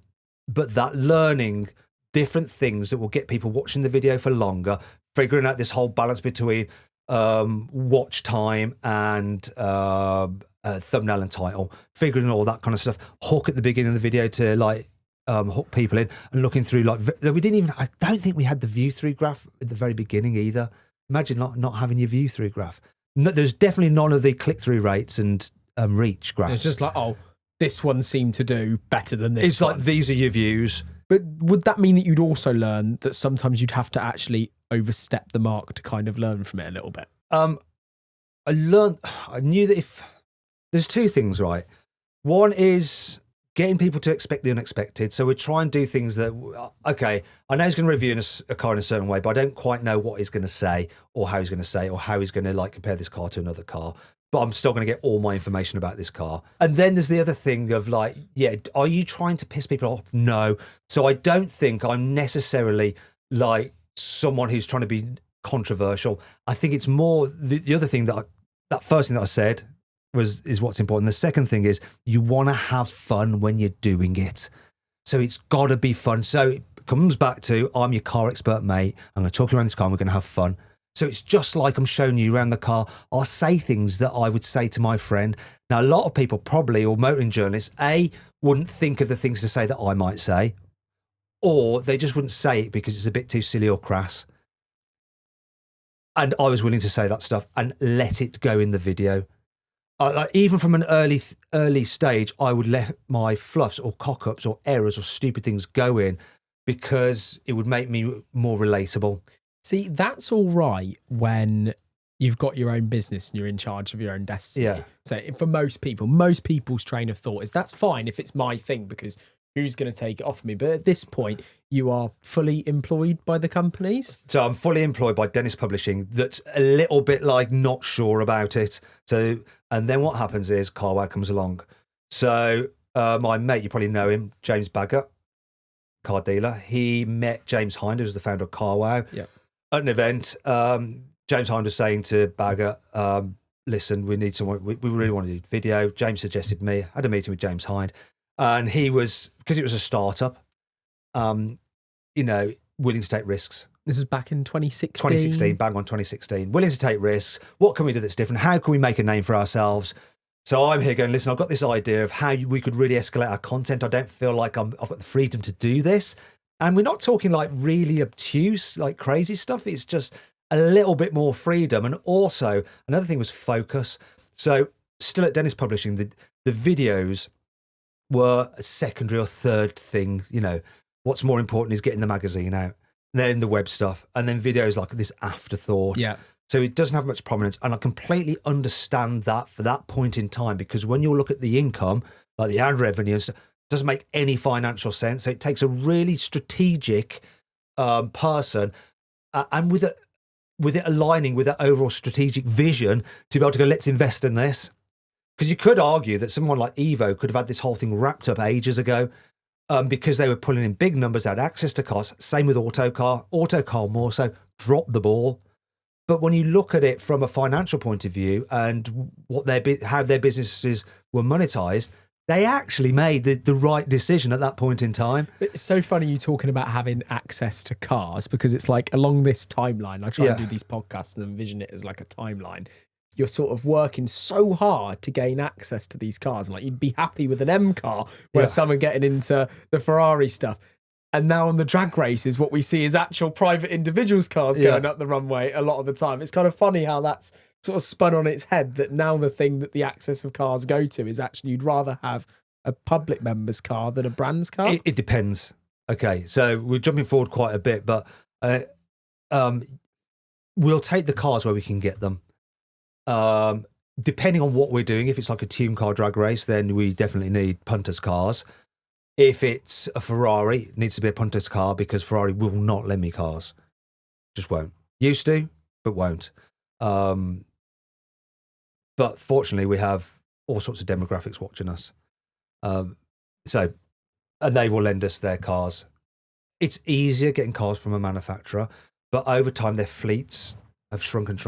that learning different things that will get people watching the video for longer, figuring out this whole balance between watch time and thumbnail and title, figuring all that kind of stuff, hook at the beginning of the video to like hook people in, and looking through like I don't think we had the view through graph at the very beginning either. Imagine not having your view through graph. No, there's definitely none of the click through rates and reach graphs. It's just like, oh, this one seemed to do better than this. It's like, these are your views. But would that mean that you'd also learn that sometimes you'd have to actually overstep the mark to kind of learn from it a little bit? I knew that if there's 2 things, right? One is getting people to expect the unexpected. So we try and do things that, okay, I know he's going to review a car in a certain way, but I don't quite know what he's going to say or how he's going to say or how he's going to like compare this car to another car. But I'm still going to get all my information about this car. And then there's the other thing of like, yeah, are you trying to piss people off? No. So I don't think I'm necessarily like someone who's trying to be controversial. I think it's more the other thing that first thing that I said is what's important. The second thing is you want to have fun when you're doing it. So it's got to be fun. So it comes back to, I'm your car expert, mate. I'm going to talk you around this car and we're going to have fun. So it's just like I'm showing you around the car. I'll say things that I would say to my friend. Now, a lot of people probably, or motoring journalists, wouldn't think of the things to say that I might say, or they just wouldn't say it because it's a bit too silly or crass. And I was willing to say that stuff and let it go in the video. Even from an early stage, I would let my fluffs or cock-ups or errors or stupid things go in because it would make me more relatable. See, that's all right when you've got your own business and you're in charge of your own destiny. Yeah. So for most people's train of thought is that's fine if it's my thing because who's going to take it off me? But at this point, you are fully employed by the companies. So I'm fully employed by Dennis Publishing. That's a little bit like not sure about it. So, and then what happens is CarWow comes along. So my mate, you probably know him, James Baggett, car dealer. He met James Hind, who's the founder of CarWow. Yeah. At an event, James Hind was saying to Baggett, listen, we need someone, we really want to do video. James suggested me. I had a meeting with James Hind. And he was, because it was a startup, willing to take risks. This was back in 2016? 2016, bang on 2016. Willing to take risks. What can we do that's different? How can we make a name for ourselves? So I'm here going, listen, I've got this idea of how we could really escalate our content. I don't feel like I've got the freedom to do this. And we're not talking like really obtuse, like crazy stuff. It's just a little bit more freedom. And also, another thing was focus. So still at Dennis Publishing, the videos were a secondary or third thing. What's more important is getting the magazine out, then the web stuff, and then videos like this afterthought. Yeah. So it doesn't have much prominence. And I completely understand that for that point in time, because when you look at the income, like the ad revenue and stuff, doesn't make any financial sense. So it takes a really strategic person, and with it aligning with that overall strategic vision to be able to go, let's invest in this. Because you could argue that someone like Evo could have had this whole thing wrapped up ages ago, because they were pulling in big numbers, had access to cars. Same with Autocar more so, dropped the ball. But when you look at it from a financial point of view and how their businesses were monetized, they actually made the right decision at that point in time. It's so funny you talking about having access to cars, because it's like along this timeline, I try and do these podcasts and envision it as like a timeline. You're sort of working so hard to gain access to these cars. And like, you'd be happy with an M car where some are getting into the Ferrari stuff. And now on the drag races, what we see is actual private individuals' cars going up the runway a lot of the time. It's kind of funny how that's sort of spun on its head, that now the thing that the access of cars go to is actually you'd rather have a public member's car than a brand's car. It depends. Okay, so we're jumping forward quite a bit, but we'll take the cars where we can get them. Depending on what we're doing, if it's like a team car drag race, then we definitely need punters' cars. If it's a Ferrari, it needs to be a punter's car, because Ferrari will not lend me cars. Just won't. Used to, but won't. But fortunately, we have all sorts of demographics watching us. And they will lend us their cars. It's easier getting cars from a manufacturer, but over time, their fleets have shrunk, and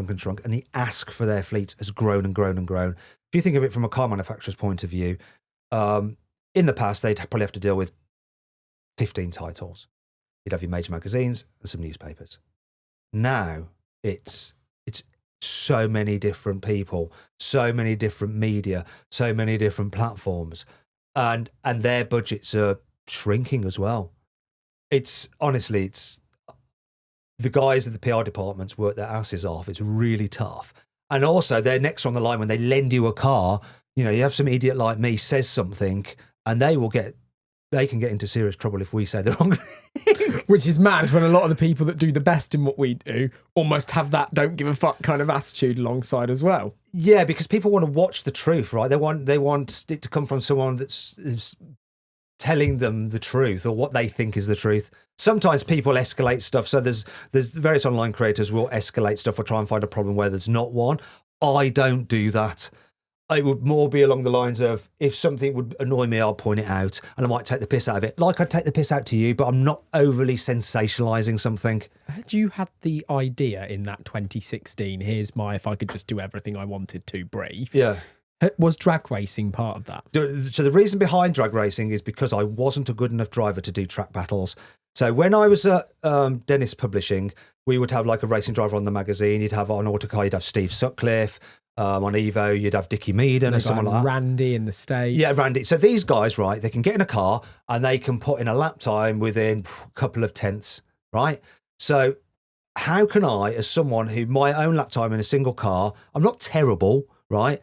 the ask for their fleets has grown and grown and grown. If you think of it from a car manufacturer's point of view, in the past, they'd probably have to deal with 15 titles. You'd have your major magazines and some newspapers. Now it's so many different people, so many different media, so many different platforms, and their budgets are shrinking as well. It's the guys at the PR departments work their asses off. It's really tough. And also, they're next on the line when they lend you a car. You know, you have some idiot like me says something, and they can get into serious trouble if we say the wrong thing. Which is mad, when a lot of the people that do the best in what we do almost have that don't give a fuck kind of attitude alongside as well. Yeah, because people want to watch the truth, right? They want it to come from someone that's telling them the truth, or what they think is the truth. Sometimes people escalate stuff. So there's various online creators will escalate stuff or try and find a problem where there's not one. I don't do that. It would more be along the lines of, if something would annoy me, I'll point it out, and I might take the piss out of it. Like I'd take the piss out to you, but I'm not overly sensationalising something. Had you had the idea in that 2016, here's my if I could just do everything I wanted to brief? Yeah. Was drag racing part of that? So the reason behind drag racing is because I wasn't a good enough driver to do track battles. So when I was at Dennis Publishing, we would have like a racing driver on the magazine. You'd have on Autocar, you'd have Steve Sutcliffe. On Evo, you'd have Dickie Meaden or someone like that. Randy in the States. Yeah, Randy. So these guys, right, they can get in a car and they can put in a lap time within a couple of tenths, right? So how can I, as someone who my own lap time in a single car, I'm not terrible, right?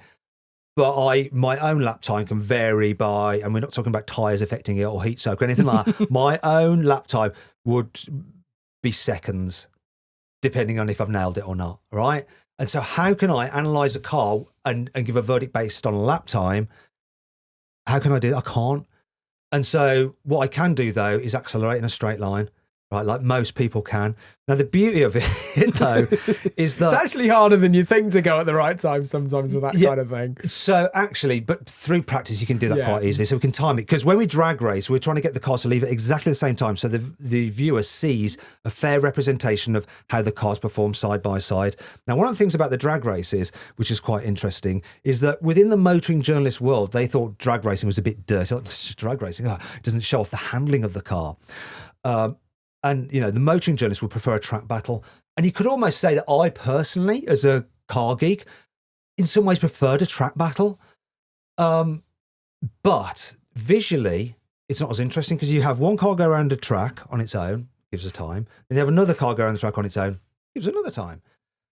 But my own lap time can vary by, and we're not talking about tyres affecting it or heat soak or anything like that. My own lap time would be seconds, depending on if I've nailed it or not, right? And so how can I analyse a car and give a verdict based on lap time? How can I do that? I can't. And so what I can do, though, is accelerate in a straight line, right, like most people can. Now, the beauty of it, though, is that... It's actually harder than you think to go at the right time sometimes with that kind of thing. So actually, but through practice, you can do that quite easily. So we can time it. Because when we drag race, we're trying to get the cars to leave at exactly the same time. So the viewer sees a fair representation of how the cars perform side by side. Now, one of the things about the drag races, which is quite interesting, is that within the motoring journalist world, they thought drag racing was a bit dirty. Like, drag racing, it doesn't show off the handling of the car. And, you know, the motoring journalists would prefer a track battle. And you could almost say that I personally, as a car geek, in some ways preferred a track battle. But visually, it's not as interesting because you have one car go around a track on its own, gives a time. Then you have another car go around the track on its own, gives another time.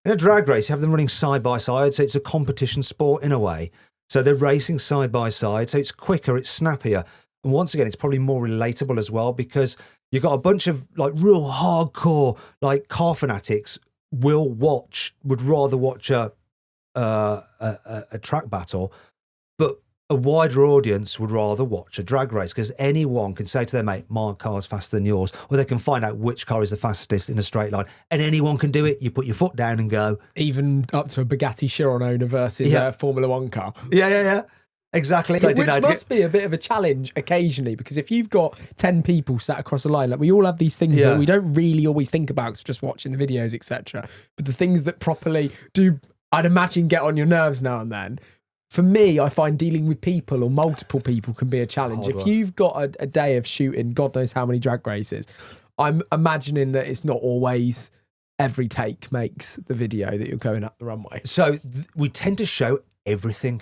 In a drag race, you have them running side by side. So it's a competition sport in a way. So they're racing side by side. So it's quicker, it's snappier. And once again, it's probably more relatable as well, because you've got a bunch of like real hardcore like car fanatics would rather watch a track battle, but a wider audience would rather watch a drag race because anyone can say to their mate, my car's faster than yours, or they can find out which car is the fastest in a straight line, and anyone can do it. You put your foot down and go. Even up to a Bugatti Chiron owner versus a Formula One car. Yeah. Exactly. Which must be a bit of a challenge occasionally, because if you've got 10 people sat across a line, like we all have these things that we don't really always think about because we're just watching the videos, etc. But the things that properly do, I'd imagine, get on your nerves now and then. For me, I find dealing with people or multiple people can be a challenge. If you've got a day of shooting God knows how many drag races, I'm imagining that it's not always every take makes the video that you're going up the runway. So we tend to show everything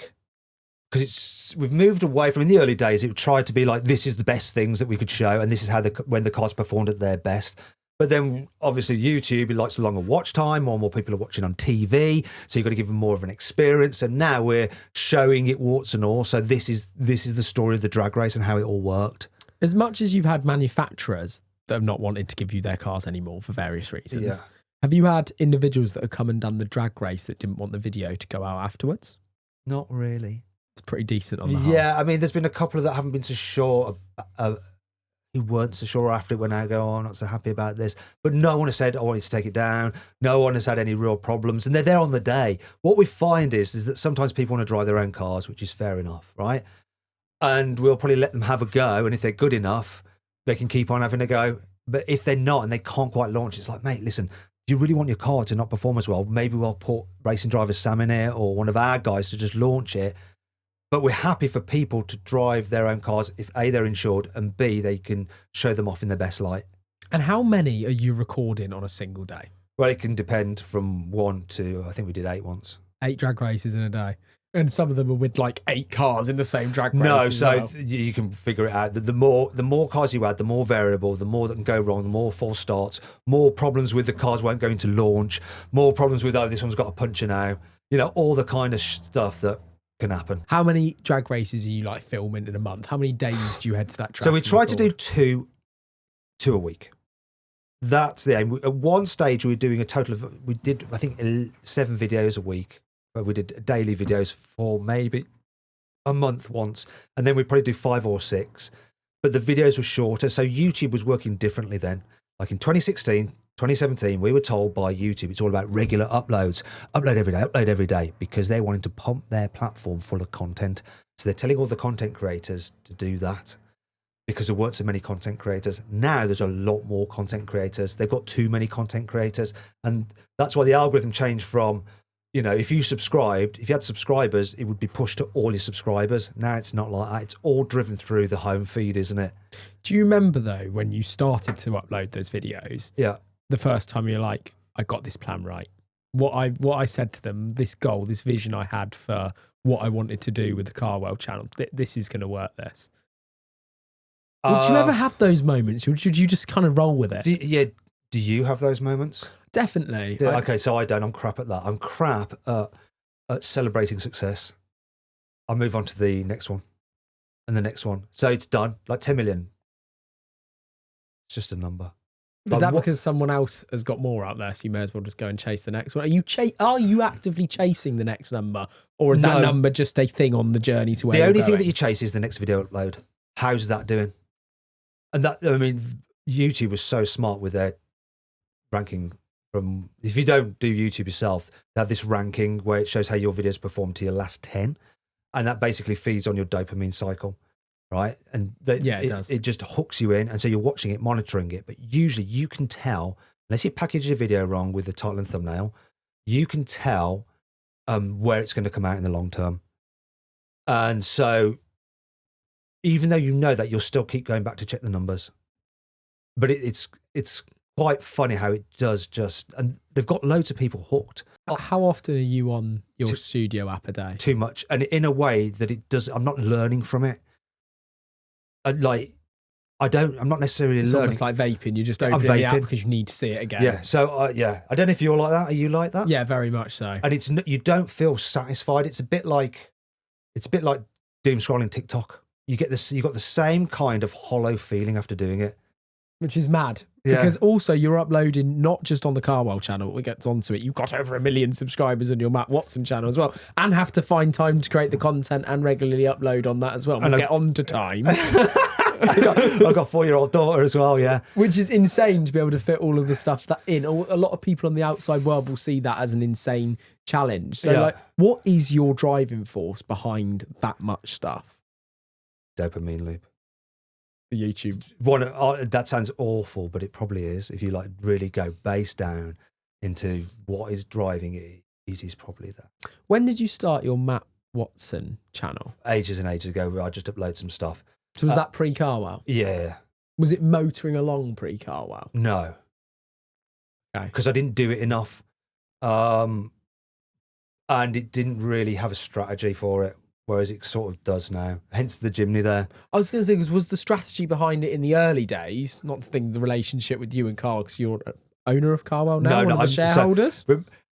because we've moved away from, in the early days, it tried to be like, this is the best things that we could show and this is how when the cars performed at their best. But then obviously YouTube, it likes a longer watch time, more people are watching on TV, so you've got to give them more of an experience. And now we're showing it warts and all. So this is the story of the drag race and how it all worked. As much as you've had manufacturers that have not wanted to give you their cars anymore for various reasons, have you had individuals that have come and done the drag race that didn't want the video to go out afterwards? Not really. It's pretty decent on the whole. Yeah, I mean, there's been a couple that haven't been so sure who weren't so sure after it when I go, I'm not so happy about this. But no one has said, I want you to take it down. No one has had any real problems. And they're there on the day. What we find is that sometimes people want to drive their own cars, which is fair enough, right? And we'll probably let them have a go. And if they're good enough, they can keep on having a go. But if they're not and they can't quite launch, it's like, mate, listen, do you really want your car to not perform as well? Maybe we'll put racing driver Sam in here or one of our guys to just launch it. But we're happy for people to drive their own cars if A, they're insured, and B, they can show them off in their best light. And how many are you recording on a single day? Well, it can depend from 1 to, I think we did 8 once. 8 drag races in a day. And some of them are with like 8 cars in the same drag race. No, so you can figure it out. The more cars you add, the more variable, the more that can go wrong, the more false starts, more problems with the cars won't go into launch, more problems with, this one's got a puncher now. You know, all the kind of stuff that can happen. How many drag races are you like filming in a month? How many days do you head to that track? So we try to do two a week. That's the aim. At one stage, we were doing a total of, we did, I think, 7 videos a week. But we did daily videos for maybe a month once. And then we'd probably do 5 or 6. But the videos were shorter. So YouTube was working differently then. Like in 2016, 2017, we were told by YouTube it's all about regular uploads. Upload every day, because they wanted to pump their platform full of content. So they're telling all the content creators to do that because there weren't so many content creators. Now there's a lot more content creators. They've got too many content creators. And that's why the algorithm changed from, you know, if you had subscribers, it would be pushed to all your subscribers. Now it's not like that. It's all driven through the home feed, isn't it? Do you remember, though, when you started to upload those videos? Yeah. The first time you're like, I got this plan right. What I said to them, this goal, this vision I had for what I wanted to do with the CarWow channel, this is going to work, this. Would you ever have those moments? Or should you just kind of roll with it? Do you have those moments? Definitely. Okay, so I don't. I'm crap at that. I'm crap at celebrating success. I'll move on to the next one and the next one. So it's done. Like 10 million. It's just a number. Is that because someone else has got more out there, so you may as well just go and chase the next one? Are you actively chasing the next number, or is that number just a thing on the journey to where the only thing that you chase is the next video upload? How's that doing? And that, I mean, YouTube was so smart with their ranking. From, if you don't do YouTube yourself, they have this ranking where it shows how your videos perform to your last 10, and that basically feeds on your dopamine cycle, right? And it does. It just hooks you in, and so you're watching it, monitoring it. But usually, you can tell, unless you package your video wrong with the title and thumbnail, you can tell where it's going to come out in the long term. And so, even though you know that, you'll still keep going back to check the numbers. But it's quite funny how it does and they've got loads of people hooked. How often are you on your studio app a day? Too much. And in a way that it does, I'm not learning from it. I'm not necessarily it's learning. It's almost like vaping. You just open the app because you need to see it again. Yeah. So, I don't know if you're like that. Are you like that? Yeah, very much so. And you don't feel satisfied. It's a bit like doom scrolling TikTok. You got the same kind of hollow feeling after doing it. Which is mad. Yeah. Because also you're uploading not just on the CarWow channel, we get onto it, you've got over 1 million subscribers on your Matt Watson channel as well, and have to find time to create the content and regularly upload on that as well. We'll get on to time. I've got a 4-year-old daughter as well, yeah. Which is insane to be able to fit all of the stuff that in. A lot of people on the outside world will see that as an insane challenge. So like, what is your driving force behind that much stuff? Dopamine loop. YouTube. That sounds awful, but it probably is. If you like really go base down into what is driving it, it is probably that. When did you start your Matt Watson channel? Ages and ages ago, where I just upload some stuff. So was that pre-CarWow? Yeah. Was it motoring along pre-CarWow? No. Okay. Because I didn't do it enough. And it didn't really have a strategy for it. Whereas it sort of does now. Hence the chimney there. I was going to say, was the strategy behind it in the early days, not to think the relationship with you and Carl, because you're owner of CarWow now, one of the shareholders?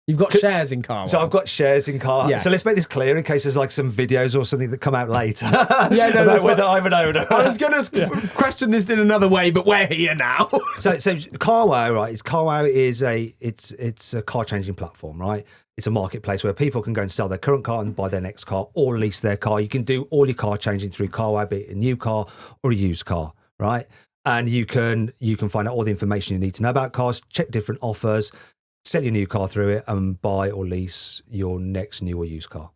You've got shares in CarWow. So I've got shares in CarWow. Yes. So let's make this clear in case there's like some videos or something that come out later. Yeah, no, about whether I'm an owner. I was going to question this in another way, but we're here now. So CarWow, right? CarWow is it's a car changing platform, right? It's a marketplace where people can go and sell their current car and buy their next car or lease their car. You can do all your car changing through CarWow, be it a new car or a used car, right? And you can find out all the information you need to know about cars, check different offers, sell your new car through it, and buy or lease your next new or used car.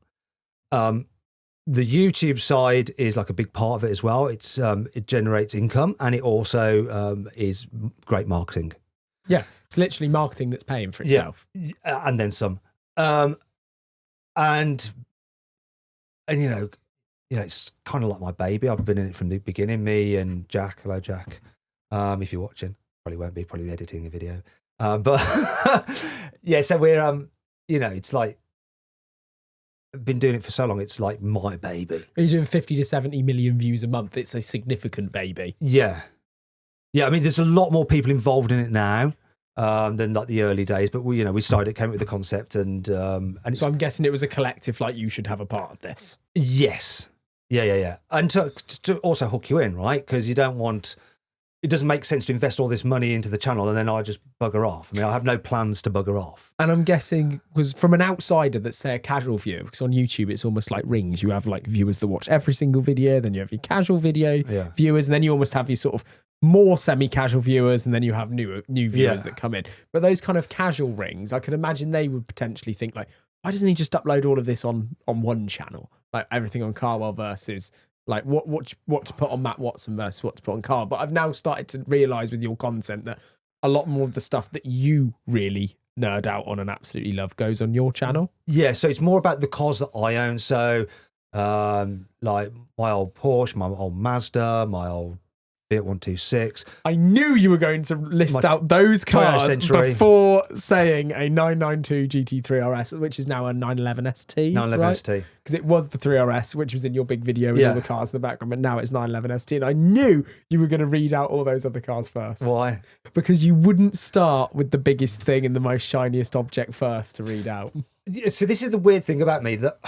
The YouTube side is like a big part of it as well. It generates income, and it also is great marketing. Yeah, it's literally marketing that's paying for itself. Yeah, and then some. And you know, it's kind of like my baby. I've been in it from the beginning. Me and Jack. Hello, Jack. If you're watching, probably won't be. Probably editing a video. But yeah, so we're it's like I've been doing it for so long. It's like my baby. You're doing 50 to 70 million views a month. It's a significant baby. Yeah. I mean, there's a lot more people involved in it now than like the early days. But we started, came up with the concept, and it's, so I'm guessing it was a collective. Like, you should have a part of this. Yes. Yeah. And to also hook you in, right? Because you don't want. It doesn't make sense to invest all this money into the channel and then I just bugger off. I mean, I have no plans to bugger off. And I'm guessing, because from an outsider that's, say, a casual viewer, because on YouTube it's almost like rings. You have like viewers that watch every single video, then you have your casual video viewers, and then you almost have your sort of more semi-casual viewers, and then you have new viewers that come in. But those kind of casual rings, I can imagine they would potentially think like, why doesn't he just upload all of this on one channel? Like everything on CarWow versus... like what to put on Matt Watson versus what to put on Carl. But I've now started to realise with your content that a lot more of the stuff that you really nerd out on and absolutely love goes on your channel. Yeah, so it's more about the cars that I own. So like my old Porsche, my old Mazda, my old Fiat 126. I knew you were going to list out those cars before saying a 992 GT3 RS, which is now a 911 ST. 911 ST. Because it was the 3RS, which was in your big video with all the cars in the background, but now it's 911 ST. And I knew you were going to read out all those other cars first. Why? Because you wouldn't start with the biggest thing and the most shiniest object first to read out. So this is the weird thing about me, that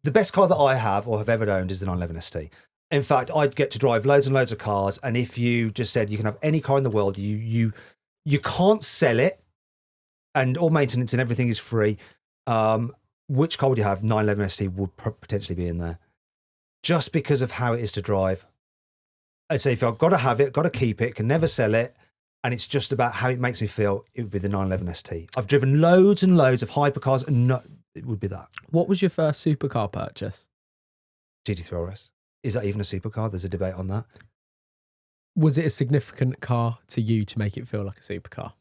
the best car that I have or have ever owned is the 911 ST. In fact, I'd get to drive loads and loads of cars, and if you just said you can have any car in the world, you can't sell it, and all maintenance and everything is free. Which car would you have? 911 ST would potentially be in there, just because of how it is to drive. I'd say if I've got to have it, got to keep it, can never sell it, and it's just about how it makes me feel, it would be the 911 ST. I've driven loads and loads of hypercars, and it would be that. What was your first supercar purchase? GT3 RS. Is that even a supercar? There's a debate on that. Was it a significant car to you to make it feel like a supercar?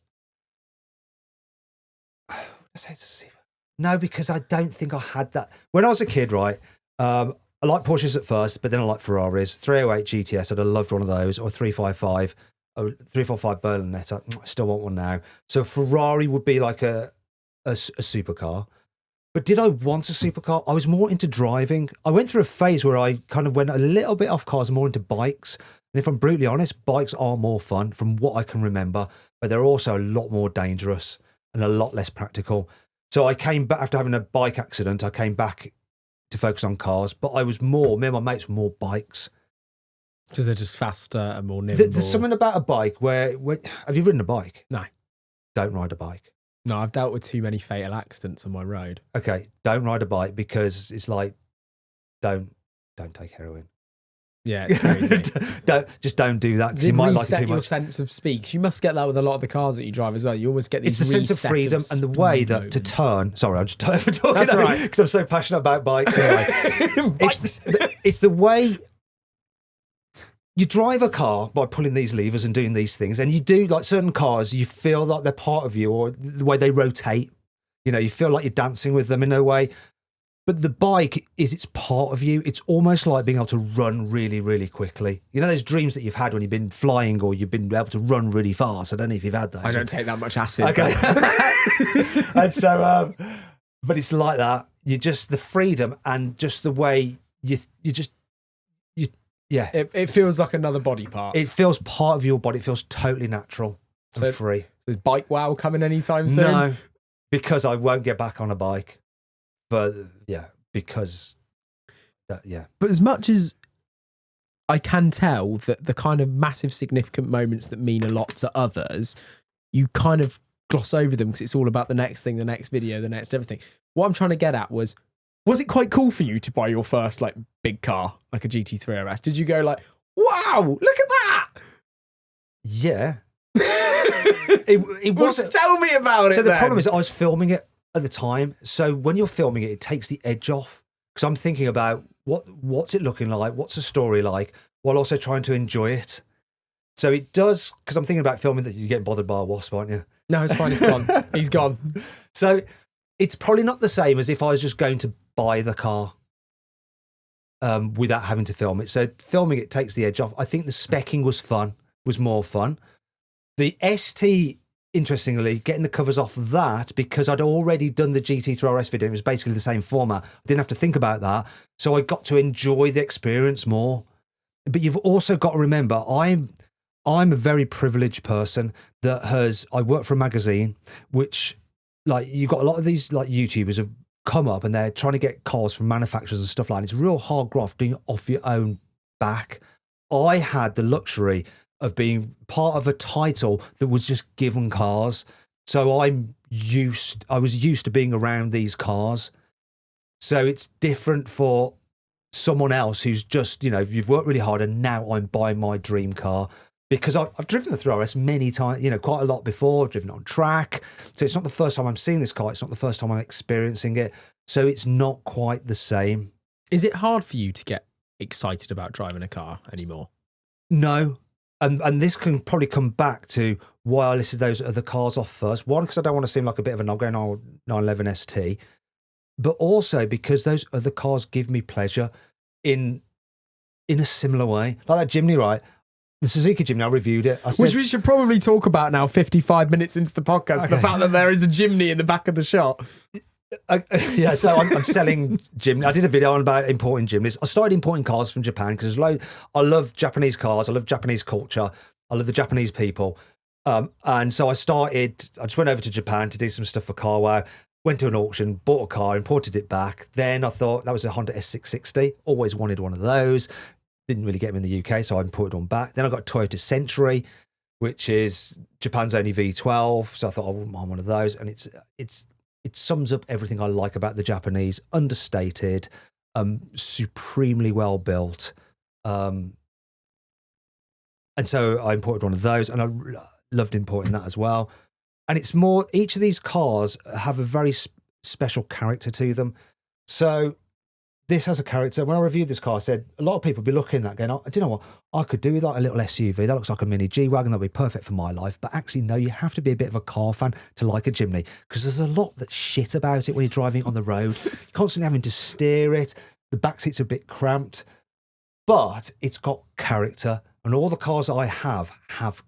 No, because I don't think I had that. When I was a kid, right, I liked Porsches at first, but then I liked Ferraris. 308 GTS, I'd have loved one of those, or 355, 345 Berlinetta. I still want one now. So Ferrari would be like a supercar. But did I want a supercar? I was more into driving. I went through a phase where I kind of went a little bit off cars, more into bikes. And if I'm brutally honest, bikes are more fun from what I can remember, but they're also a lot more dangerous and a lot less practical. So I came back after having a bike accident. I came back to focus on cars, but I was more, me and my mates were more bikes. Because they're just faster and more nimble. There's something about a bike where have you ridden a bike? No. Don't ride a bike. No, I've dealt with too many fatal accidents on my road. Okay, don't ride a bike because it's like, don't take heroin. Yeah, it's crazy. don't do that because You you might like it reset too your much. sense of speech. You must get that with a lot of the cars that you drive as well. You almost get these It's the sense of reset freedom and the way speed that to moments. turn. Sorry, I'm just talking That's all right. because I'm so passionate about bikes. Anyway. it's the way you drive a car by pulling these levers and doing these things, and you do like certain cars. You feel like they're part of you, or the way they rotate. You know, you feel like you're dancing with them in a way. But the bike it's part of you. It's almost like being able to run really, really quickly. You know those dreams that you've had when you've been flying or you've been able to run really fast? I don't know if you've had those. I don't take that much acid. Okay. And so, but it's like that. You just, the freedom and just the way you It feels like another body part. it feels part of your body. It feels totally natural and So- free. Is Bike Wow coming anytime soon? No, because I won't get back on a bike. But yeah, because yeah. But as much as I can tell that the kind of massive significant moments that mean a lot to others, you kind of gloss over them because it's all about the next thing, the next video, the next everything. What I'm trying to get at was it quite cool for you to buy your first like big car, like a GT3 RS? Did you go like, wow, look at that? Yeah. It Well, wasn't. tell me about it. So the then. problem is I was filming it at the time. So when you're filming it, it takes the edge off because I'm thinking about what's it looking like, what's the story like, while also trying to enjoy it. So it does, because I'm thinking about filming that you're getting bothered by a wasp, aren't you? No, it's fine. He's gone. He's gone. So it's probably not the same as if I was just going to buy the car without having to film it. So filming it takes the edge off. I think the specking was more fun. The ST, interestingly, getting the covers off that because I'd already done the GT3 RS video. It was basically the same format. I didn't have to think about that. So I got to enjoy the experience more. But you've also got to remember, I'm a very privileged person I work for a magazine, which like you've got a lot of these like YouTubers have come up and they're trying to get cars from manufacturers and stuff like that. It's real hard graft doing it off your own back. I had the luxury of being part of a title that was just given cars. So I was used to being around these cars. So it's different for someone else who's just, you've worked really hard and now I'm buying my dream car. Because I've driven the 3RS many times, quite a lot before. I've driven it on track. So it's not the first time I'm seeing this car. It's not the first time I'm experiencing it. So it's not quite the same. Is it hard for you to get excited about driving a car anymore? No. And this can probably come back to why I listed those other cars off first. One, because I don't want to seem like a bit of a knob going on 911 ST. But also because those other cars give me pleasure in a similar way. Like that Jimny, right? The Suzuki Jimny, I reviewed it. Which we should probably talk about now, 55 minutes into the podcast, the fact that there is a Jimny in the back of the shop. Yeah, so I'm selling Jimny. I did a video on about importing Jimnys. I started importing cars from Japan because I love Japanese cars. I love Japanese culture. I love the Japanese people. And so I just went over to Japan to do some stuff for CarWow, went to an auction, bought a car, imported it back. Then I thought that was a Honda S660. Always wanted one of those. Didn't really get them in the UK, so I imported one back. Then I got a Toyota Century, which is Japan's only V12. So I thought I wouldn't mind one of those. And it sums up everything I like about the Japanese. Understated, supremely well built. And so I imported one of those, and I loved importing that as well. And it's more, each of these cars have a very special character to them. So this has a character. When I reviewed this car, I said, a lot of people be looking at that going, oh, do you know what? I could do with like a little SUV. That looks like a mini G-Wagon. That'd be perfect for my life. But actually, no, you have to be a bit of a car fan to like a Jimny because there's a lot that's shit about it when you're driving it on the road. You're constantly having to steer it. The back seats are a bit cramped. But it's got character. And all the cars I have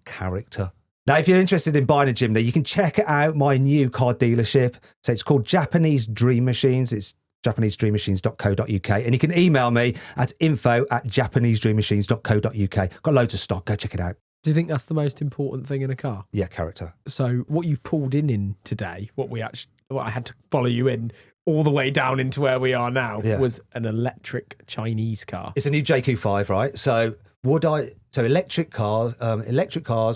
character. Now, if you're interested in buying a Jimny, you can check out my new car dealership. So it's called Japanese Dream Machines. It's japanesedreammachines.co.uk, and you can email me at info@japanesedreammachines.co.uk. Got loads of stock. Go check it out. Do you think that's the most important thing in a car? Yeah, character. So what you pulled in today, what I had to follow you in all the way down into where we are now, was an electric Chinese car. It's a new JQ5, right? So would I? So electric cars. I've got an electric car.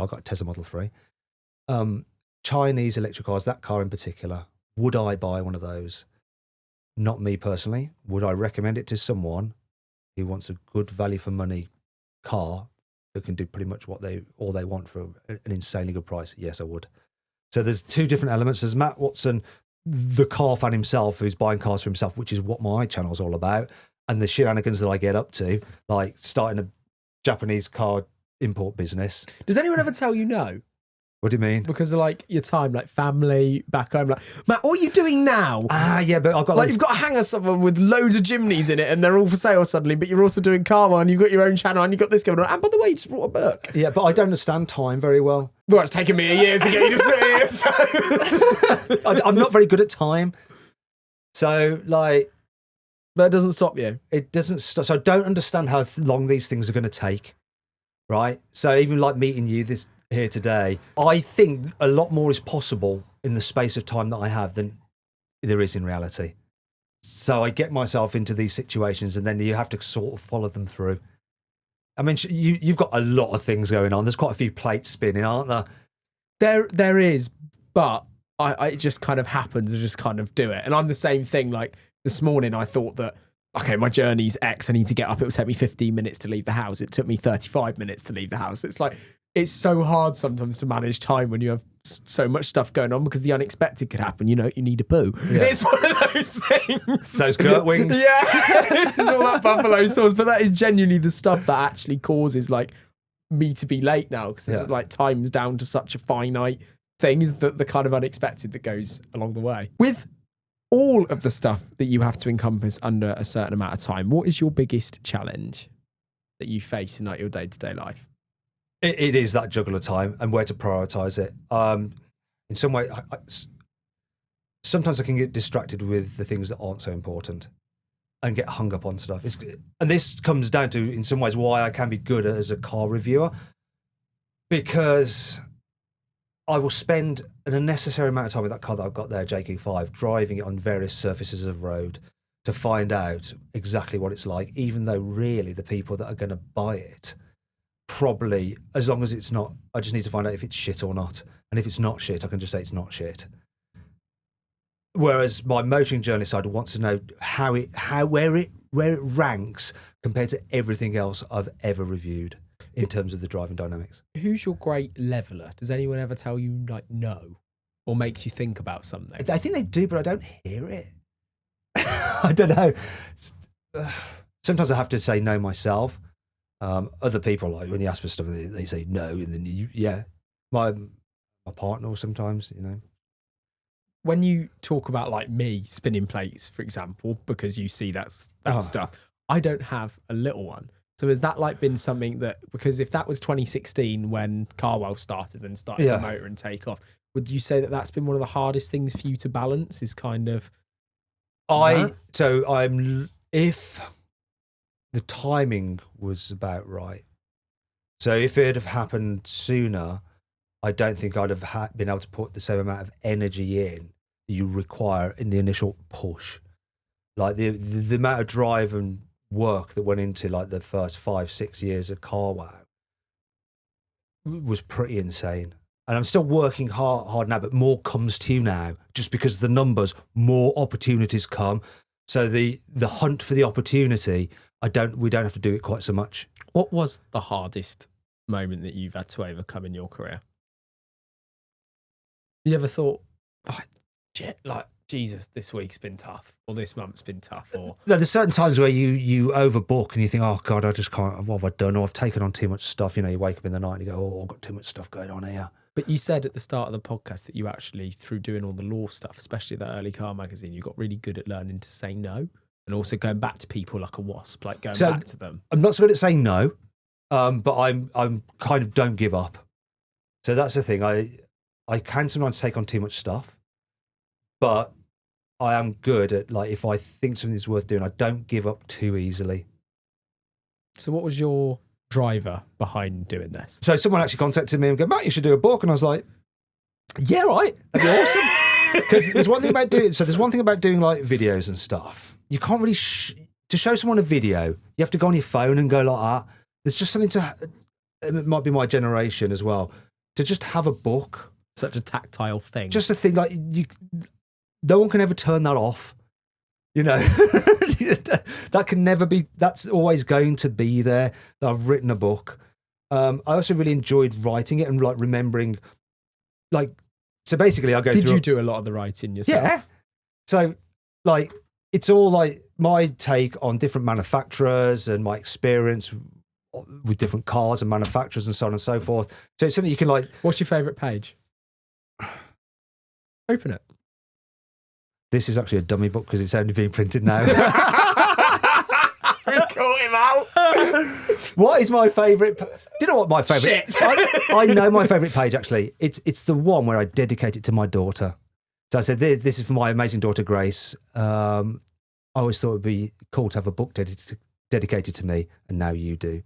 I've got a Tesla Model 3. Chinese electric cars. That car in particular. Would I buy one of those? Not me personally. Would I recommend it to someone who wants a good value for money car that can do pretty much all they want for an insanely good price? Yes, I would. So there's two different elements. There's Matt Watson, the car fan himself, who's buying cars for himself, which is what my channel's all about. And the shenanigans that I get up to, like starting a Japanese car import business. Does anyone ever tell you no? What do you mean? Because of like your time, like family, back home, like, Matt, what are you doing now? Yeah, but I've got like you've got a hangar somewhere with loads of chimneys in it and they're all for sale suddenly, but you're also doing CarWow and you've got your own channel and you've got this going on. And by the way, you just brought a book. Yeah, but I don't understand time very well. Well, it's taken me a year to get you to sit here. So. I'm not very good at time. So, like... But it doesn't stop you. It doesn't stop. So I don't understand how long these things are going to take, right? So even like meeting you here today, I think a lot more is possible in the space of time that I have than there is in reality. So I get myself into these situations and then you have to sort of follow them through. I mean, you've got a lot of things going on. There's quite a few plates spinning, aren't there? There is, but it just kind of happens. I just kind of do it. And I'm the same thing. Like this morning, I thought that, okay, my journey's X. I need to get up. It will take me 15 minutes to leave the house. It took me 35 minutes to leave the house. It's like, it's so hard sometimes to manage time when you have so much stuff going on because the unexpected could happen. You know, you need a poo. Yeah. It's one of those things. Those Gurt wings. Yeah, it's all that buffalo sauce. But that is genuinely the stuff that actually causes like me to be late now because like time's down to such a finite thing. Is the kind of unexpected that goes along the way. With all of the stuff that you have to encompass under a certain amount of time, what is your biggest challenge that you face in like your day-to-day life? It is that juggle of time and where to prioritize it. In some way, sometimes I can get distracted with the things that aren't so important and get hung up on stuff. And this comes down to, in some ways, why I can be good as a car reviewer, because I will spend an unnecessary amount of time with that car that I've got there, JQ5, driving it on various surfaces of road to find out exactly what it's like, even though really the people that are going to buy it probably, as long as it's not, I just need to find out if it's shit or not. And if it's not shit, I can just say it's not shit. Whereas my motoring journalist side wants to know where it ranks compared to everything else I've ever reviewed in terms of the driving dynamics. Who's your great leveler? Does anyone ever tell you like no, or makes you think about something? I think they do, but I don't hear it. I don't know. Sometimes I have to say no myself. Other people, like when you ask for stuff, they say no, and then my partner sometimes, you know. When you talk about like me spinning plates, for example, because you see that stuff, I don't have a little one. So has that like been something that, because if that was 2016 when CarWow started and started to motor and take off, would you say that that's been one of the hardest things for you to balance? Is kind of if the timing was about right. So if it had happened sooner, I don't think I'd have been able to put the same amount of energy in that you require in the initial push. Like the amount of drive and work that went into like the first 5-6 years of CarWow was pretty insane. And I'm still working hard now, but more comes to you now just because of the numbers, more opportunities come. So the hunt for the opportunity, we don't have to do it quite so much. What was the hardest moment that you've had to overcome in your career? You ever thought, Jesus, this week's been tough, or this month's been tough, or there's certain times where you overbook and you think, oh God, I just can't. What have I done? Or I've taken on too much stuff. You know, you wake up in the night and you go, oh, I've got too much stuff going on here. But you said at the start of the podcast that you actually, through doing all the law stuff, especially that early car magazine, you got really good at learning to say no, and also going back to people like a Wasp, like going back to them. I'm not so good at saying no, but I'm kind of don't give up. So that's the thing. I can sometimes take on too much stuff, but I am good at, like, if I think something's worth doing, I don't give up too easily. So what was your driver behind doing this? So someone actually contacted me and go, Matt, you should do a book. And I was like, yeah, right. That'd be awesome. Because there's one thing about doing like videos and stuff. You can't really, to show someone a video, you have to go on your phone and go like that. there's just something to, it might be my generation as well, to just have a book. Such a tactile thing. Just a thing like no one can ever turn that off. You know, that can never be, that's always going to be there. That I've written a book. I also really enjoyed writing it and like remembering, like, so basically I go through. Did you do a lot of the writing yourself? Yeah. So like, it's all like my take on different manufacturers and my experience with different cars and manufacturers and so on and so forth. So it's something you can like. What's your favourite page? Open it. This is actually a dummy book because it's only being printed now. We caught him out. What is my favourite? Do you know what my favourite? Shit. I know my favourite page actually. It's the one where I dedicate it to my daughter. So I said, this is for my amazing daughter Grace. I always thought it'd be cool to have a book dedicated to me, and now you do.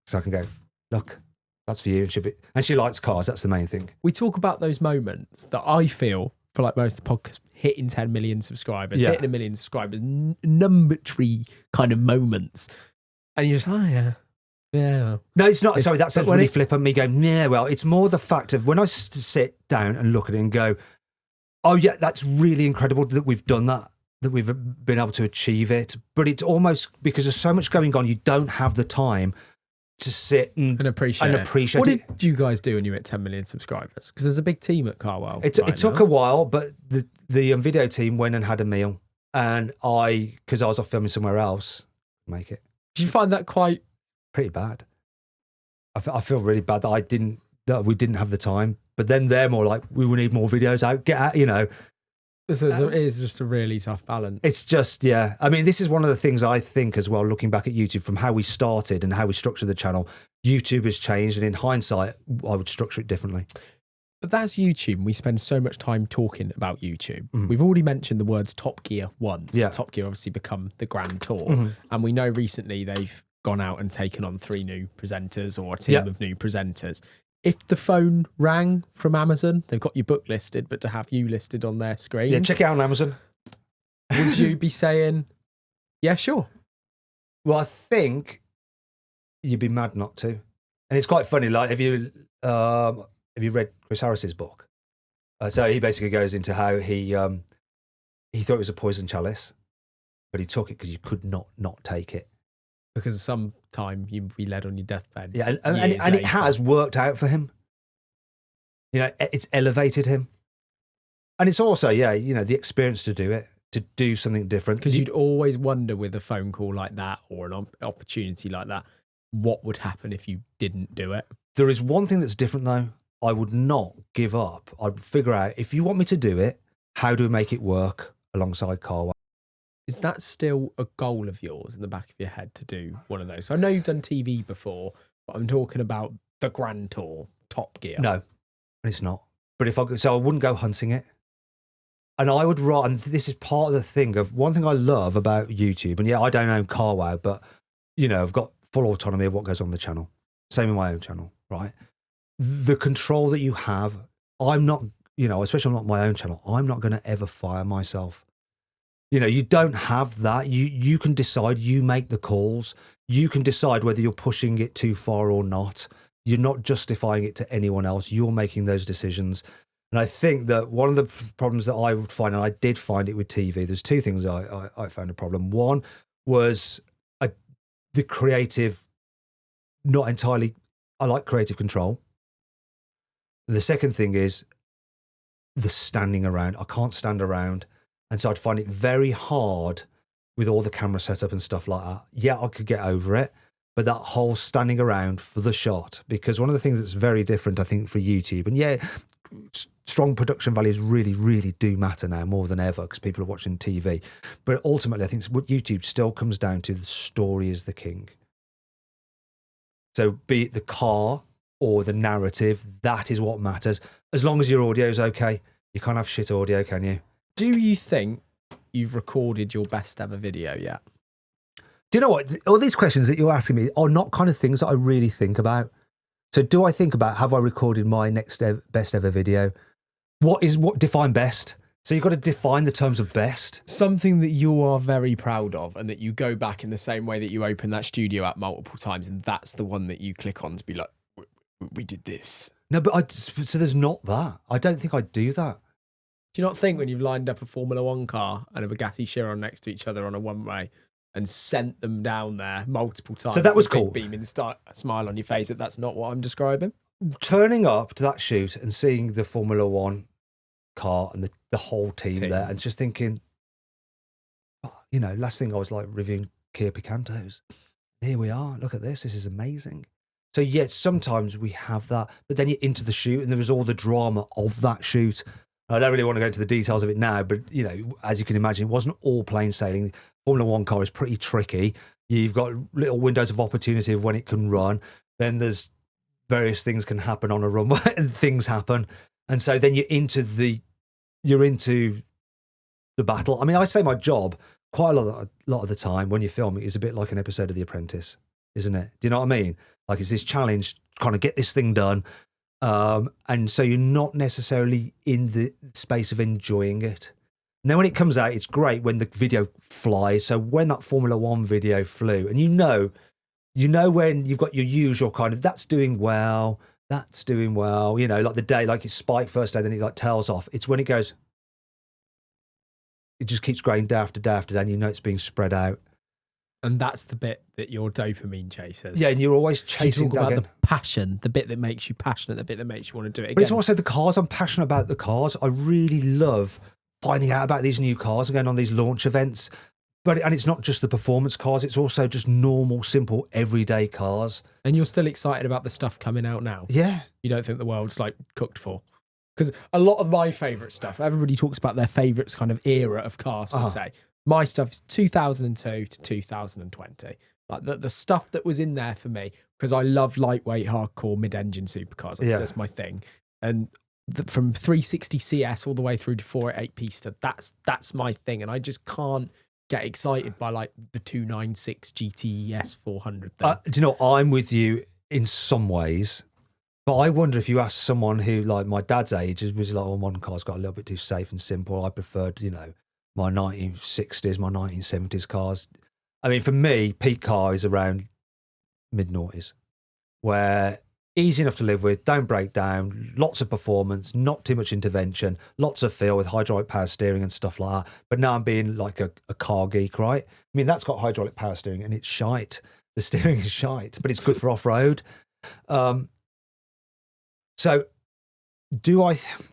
So I can go, look, that's for you. And she likes cars. That's the main thing. We talk about those moments that I feel, for like most of the podcasts, hitting 10 million subscribers, hitting 1 million subscribers, numberary kind of moments. And you're just, oh, yeah. Yeah. No, it's not. Sorry, that sounds really flippant. Me going, yeah, well, it's more the fact of when I sit down and look at it and go, oh, yeah, that's really incredible that we've done that we've been able to achieve it. But it's almost because there's so much going on, you don't have the time to sit and appreciate it. What did you guys do when you hit 10 million subscribers? Because there's a big team at CarWow. It took a while, but the video team went and had a meal, and because I was off filming somewhere else, make it. Did you find that quite pretty bad? I feel really bad that we didn't have the time. But then they're more like, we will need more videos out. Get out, you know. It is just a really tough balance. It's just, yeah. I mean, this is one of the things I think as well, looking back at YouTube from how we started and how we structured the channel. YouTube has changed, and in hindsight, I would structure it differently. But that's YouTube. We spend so much time talking about YouTube. Mm-hmm. We've already mentioned the words Top Gear once. Yeah. Top Gear obviously become the Grand Tour. Mm-hmm. And we know recently they've gone out and taken on 3 new presenters, or a team of new presenters. If the phone rang from Amazon, they've got your book listed, but to have you listed on their screens. Yeah, check it out on Amazon. Would you be saying, yeah, sure? Well, I think you'd be mad not to. And it's quite funny. Like, have you read Chris Harris's book? So he basically goes into how he thought it was a poison chalice, but he took it because you could not take it. Because sometime you'd be led on your deathbed. Yeah, and it has worked out for him. You know, it's elevated him. And it's also, the experience to do it, to do something different. Because you'd always wonder with a phone call like that or an opportunity like that, what would happen if you didn't do it? There is one thing that's different, though. I would not give up. I'd figure out, if you want me to do it, how do we make it work alongside CarWow? Is that still a goal of yours in the back of your head to do one of those? So I know you've done TV before, but I'm talking about the Grand Tour, Top Gear. No, it's not. But I wouldn't go hunting it. And I would rather, and this is part of the thing of one thing I love about YouTube, and I don't own CarWow, but, I've got full autonomy of what goes on the channel. Same in my own channel, right? The control that you have, I'm not, especially on my own channel, I'm not going to ever fire myself. You don't have that. You can decide, you make the calls. You can decide whether you're pushing it too far or not. You're not justifying it to anyone else. You're making those decisions. And I think that one of the problems that I would find, and I did find it with TV, there's 2 things I found a problem. One was the creative, not entirely, I like creative control. And the second thing is the standing around. I can't stand around. And so I'd find it very hard with all the camera setup and stuff like that. Yeah, I could get over it, but that whole standing around for the shot, because one of the things that's very different, I think, for YouTube, and strong production values really, really do matter now more than ever because people are watching TV. But ultimately, I think what YouTube still comes down to, the story is the king. So be it the car or the narrative, that is what matters. As long as your audio is okay. You can't have shit audio, can you? Do you think you've recorded your best ever video yet? Do you know what? All these questions that you're asking me are not kind of things that I really think about. So do I think about, have I recorded my best ever video? What define best? So you've got to define the terms of best. Something that you are very proud of and that you go back in the same way that you open that studio app multiple times and that's the one that you click on to be like, we did this. No, but so there's not that. I don't think I'd do that. Do you not think when you've lined up a Formula One car and a Bugatti Chiron next to each other on a one-way and sent them down there multiple times? So that was with a big cool. beaming smile on your face that's not what I'm describing? Turning up to that shoot and seeing the Formula One car and the whole team there and just thinking, last thing I was like reviewing Kia Picantos. Here we are. Look at this. This is amazing. So yes, sometimes we have that, but then you're into the shoot and there was all the drama of that shoot. I don't really want to go into the details of it now, but as you can imagine, it wasn't all plain sailing. Formula One car is pretty tricky. You've got little windows of opportunity of when it can run. Then there's various things can happen on a runway and things happen. And so then you're into the battle. I mean, I say my job quite a lot of the time when you film it is a bit like an episode of The Apprentice, isn't it? Do you know what I mean? Like it's this challenge, kind of get this thing done. And so you're not necessarily in the space of enjoying it. And then when it comes out, it's great when the video flies. So when that Formula One video flew, and you know when you've got your usual kind of, that's doing well, like the day, like it's spike first day, then it like tails off. It's when it goes, it just keeps growing day after day after day, and it's being spread out. And that's the bit that your dopamine chases. Yeah, and you're always chasing that. About the passion, the bit that makes you passionate, the bit that makes you want to do it again. But it's also the cars. I'm passionate about the cars. I really love finding out about these new cars and going on these launch events. And it's not just the performance cars, it's also just normal, simple, everyday cars. And you're still excited about the stuff coming out now? Yeah. You don't think the world's like cooked for? Because a lot of my favourite stuff, everybody talks about their favourites kind of era of cars, per se. My stuff is 2002 to 2020. Like the stuff that was in there for me, because I love lightweight, hardcore, mid-engine supercars. That's my thing. And from 360 CS all the way through to 488 Pista, that's my thing. And I just can't get excited by like the 296 GTS 400 thing. Do you know, I'm with you in some ways, but I wonder if you ask someone who, like my dad's age, was like, modern cars got a little bit too safe and simple. I preferred, my 1960s, my 1970s cars. I mean, for me, peak car is around mid-noughties, where easy enough to live with, don't break down, lots of performance, not too much intervention, lots of feel with hydraulic power steering and stuff like that. But now I'm being like a car geek, right? I mean, that's got hydraulic power steering and it's shite. The steering is shite, but it's good for off-road. So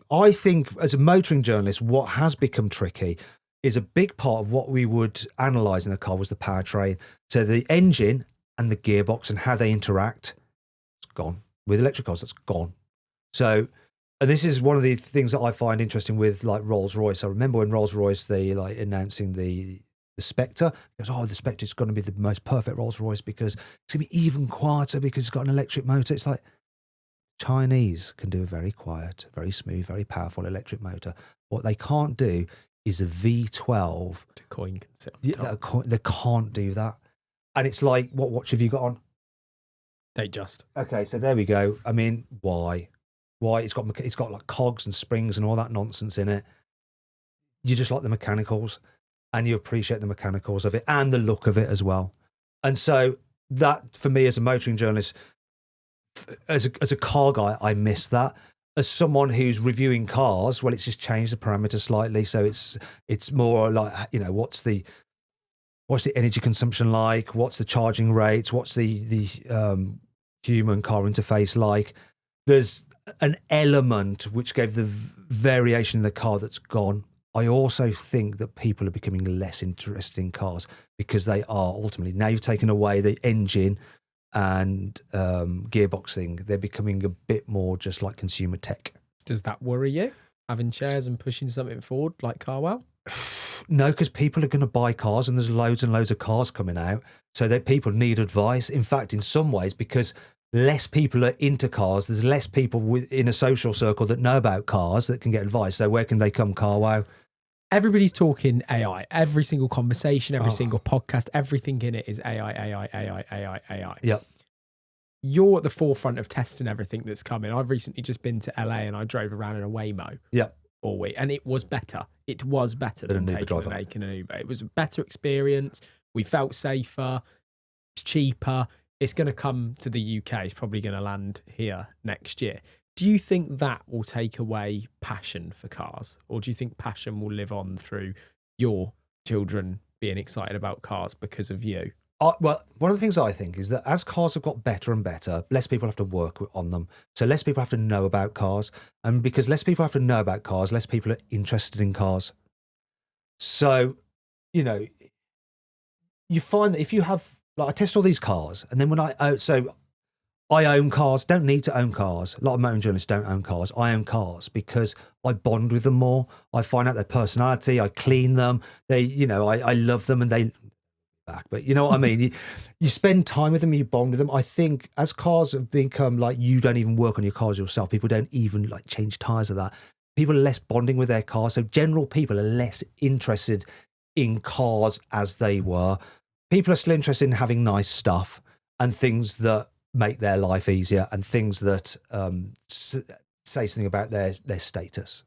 I think as a motoring journalist, what has become tricky is a big part of what we would analyse in the car was the powertrain. So the engine and the gearbox and how they interact, it's gone. With electric cars, that's gone. So, and this is one of the things that I find interesting with like Rolls-Royce. I remember when Rolls-Royce, they like announcing the Spectre. It goes, the Spectre is going to be the most perfect Rolls-Royce because it's going to be even quieter because it's got an electric motor. It's like Chinese can do a very quiet, very smooth, very powerful electric motor. What they can't do is a V12. The coin can sit on top. They can't do that. And it's like, what watch have you got on? Datejust. Okay, so there we go. I mean, why? It's got like cogs and springs and all that nonsense in it. You just like the mechanicals, and you appreciate the mechanicals of it and the look of it as well. And so that, for me as a motoring journalist, as a car guy, I miss that. As someone who's reviewing cars, well, it's just changed the parameter slightly. So it's more like, what's the energy consumption like? What's the charging rates? What's the human car interface like? There's an element which gave the variation in the car that's gone. I also think that people are becoming less interested in cars because they are ultimately, now you've taken away the engine and gearbox thing, they're becoming a bit more just like consumer tech. Does that worry you, having shares and pushing something forward like CarWow? No, because people are going to buy cars and there's loads and loads of cars coming out, so that people need advice. In fact, in some ways, because less people are into cars, there's less people in a social circle that know about cars that can get advice. So where can they come? CarWow. Everybody's talking AI. Every single conversation, every single podcast, everything in it is AI. Yep. You're at the forefront of testing everything that's coming. I've recently just been to LA and I drove around in a Waymo. Yep. 4 weeks, and it was better. It was better than taking an Uber. It was a better experience. We felt safer. It's cheaper. It's going to come to the UK. It's probably going to land here next year. Do you think that will take away passion for cars? Or do you think passion will live on through your children being excited about cars because of you? Well, one of the things I think is that as cars have got better and better, less people have to work on them. So less people have to know about cars. And because less people have to know about cars, less people are interested in cars. So, you know, you find that if you have, like, I test all these cars, and then when I own cars, don't need to own cars. A lot of motoring journalists don't own cars. I own cars because I bond with them more. I find out their personality. I clean them. They, you know, I love them, and they back. But you know what I mean? You spend time with them, you bond with them. I think as cars have become like, you don't even work on your cars yourself. People don't even like change tires of that. People are less bonding with their cars. So general people are less interested in cars as they were. People are still interested in having nice stuff and things that make their life easier and things that say something about their status.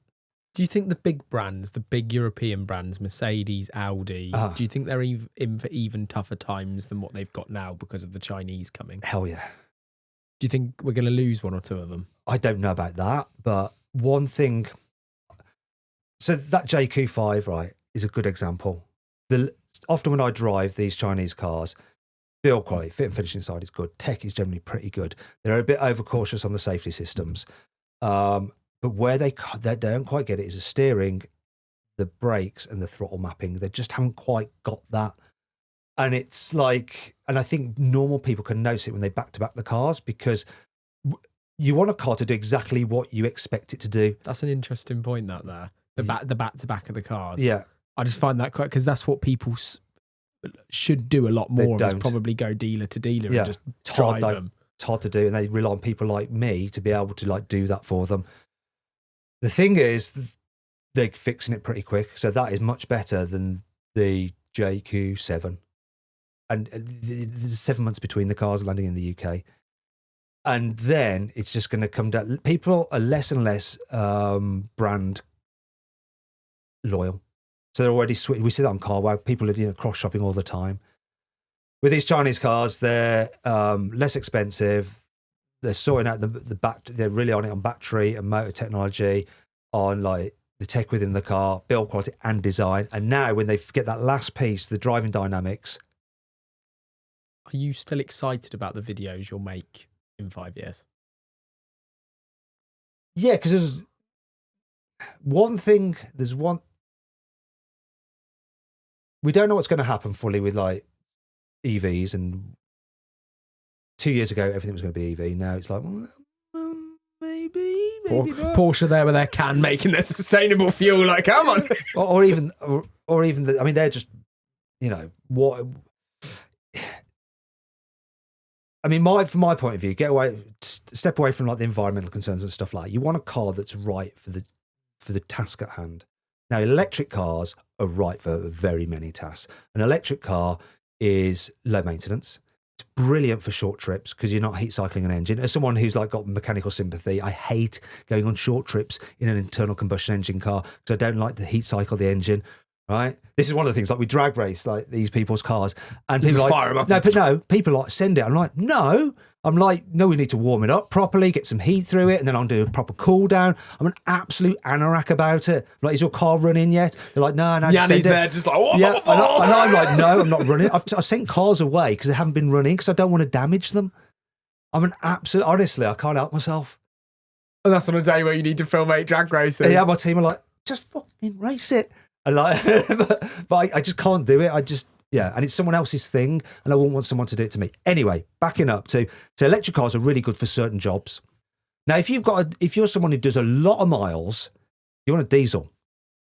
Do you think the big brands, the big European brands, Mercedes, Audi, do you think they're in for even tougher times than what they've got now because of the Chinese coming? Hell yeah. Do you think we're going to lose one or two of them? I don't know about that, but one thing... So that JQ5, right, is a good example. Often when I drive these Chinese cars, build quality, fit and finish inside is good. Tech is generally pretty good. They're a bit overcautious on the safety systems. But where they don't quite get it is the steering, the brakes and the throttle mapping. They just haven't quite got that. And it's like, and I think normal people can notice it when they back-to-back the cars, because you want a car to do exactly what you expect it to do. That's an interesting point, that there. The back-to-back of the cars. Yeah. I just find that quite, because that's what people should do a lot more, is probably go dealer to dealer and just drive them. It's hard to do, and they rely on people like me to be able to like do that for them. The thing is, they're fixing it pretty quick, so that is much better than the JQ7. And there's 7 months between the cars landing in the UK. And then it's just going to come down. People are less and less brand loyal. So they're already we see that on CarWow. People are cross shopping all the time. With these Chinese cars, they're less expensive. They're sorting out the back. They're really on it on battery and motor technology, on like the tech within the car, build quality and design. And now when they get that last piece, the driving dynamics. Are you still excited about the videos you'll make in 5 years? Yeah, because there's one. We don't know what's going to happen fully with like EVs, and 2 years ago everything was going to be EV. Now it's like, well, maybe not. Porsche there with their can making their sustainable fuel. Like, come on. or even I mean, they're just, what. I mean, from my point of view, step away from like the environmental concerns and stuff like that. You want a car that's right for the task at hand. Now, electric cars are right for very many tasks. An electric car is low maintenance. It's brilliant for short trips because you're not heat cycling an engine. As someone who's like got mechanical sympathy, I hate going on short trips in an internal combustion engine car because I don't like to heat cycle the engine. Right? This is one of the things, like we drag race like these people's cars, and people just like, fire them up. No, people like send it. I'm like, no, we need to warm it up properly, get some heat through it, and then I'll do a proper cool down. I'm an absolute anorak about it. I'm like, is your car running yet? They're like, no, Yanni's there, just like, whoa, yeah, and I'm like, no, I'm not running. I've sent cars away because they haven't been running because I don't want to damage them. I'm an absolute, honestly, I can't help myself. And that's on a day where you need to film 8 drag races. Yeah, my team are like, just fucking race it. And like, but I just can't do it. And it's someone else's thing, and I wouldn't want someone to do it to me. Anyway, backing up so electric cars are really good for certain jobs. Now, if you're someone who does a lot of miles, you want a diesel.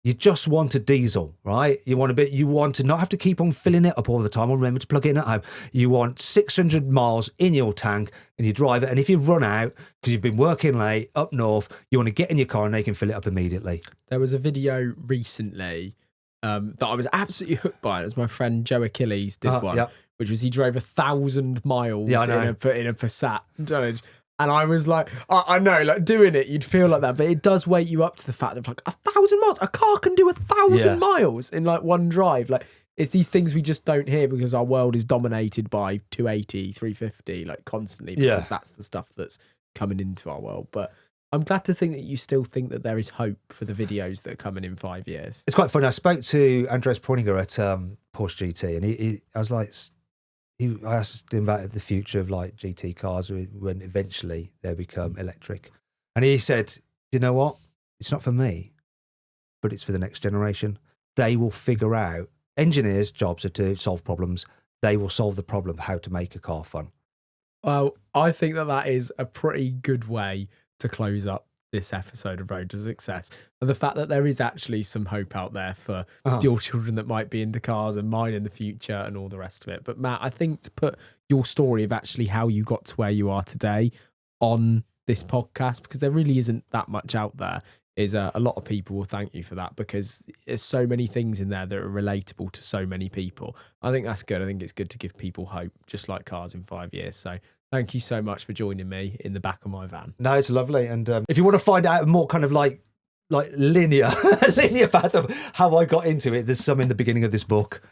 You just want a diesel, right? You want to not have to keep on filling it up all the time, or remember to plug it in at home. You want 600 miles in your tank, and you drive it. And if you run out because you've been working late up north, you want to get in your car and they can fill it up immediately. There was a video recently that I was absolutely hooked by. It was my friend Joe Achilles did one, which was he drove 1,000 miles in a Passat. And I was like, I know, like doing it, you'd feel like that, but it does wake you up to the fact that like 1,000 miles, a car can do 1,000 miles in like one drive. Like it's these things we just don't hear because our world is dominated by 280, 350, like constantly, because that's the stuff that's coming into our world. But I'm glad to think that you still think that there is hope for the videos that are coming in 5 years. It's quite funny. I spoke to Andreas Preuninger at Porsche GT, and I was like, I asked him about the future of like GT cars when eventually they become electric. And he said, you know what? It's not for me, but it's for the next generation. They will figure out, engineers' jobs are to solve problems. They will solve the problem of how to make a car fun. Well, I think that is a pretty good way to close up this episode of Road to Success. And the fact that there is actually some hope out there for your children that might be into cars and mine in the future and all the rest of it. But Matt, I think to put your story of actually how you got to where you are today on this podcast, because there really isn't that much out there, is a lot of people will thank you for that, because there's so many things in there that are relatable to so many people. I think that's good. I think it's good to give people hope, just like cars in 5 years. So thank you so much for joining me in the back of my van. No, it's lovely. And if you want to find out more kind of like linear path of how I got into it, there's some in the beginning of this book.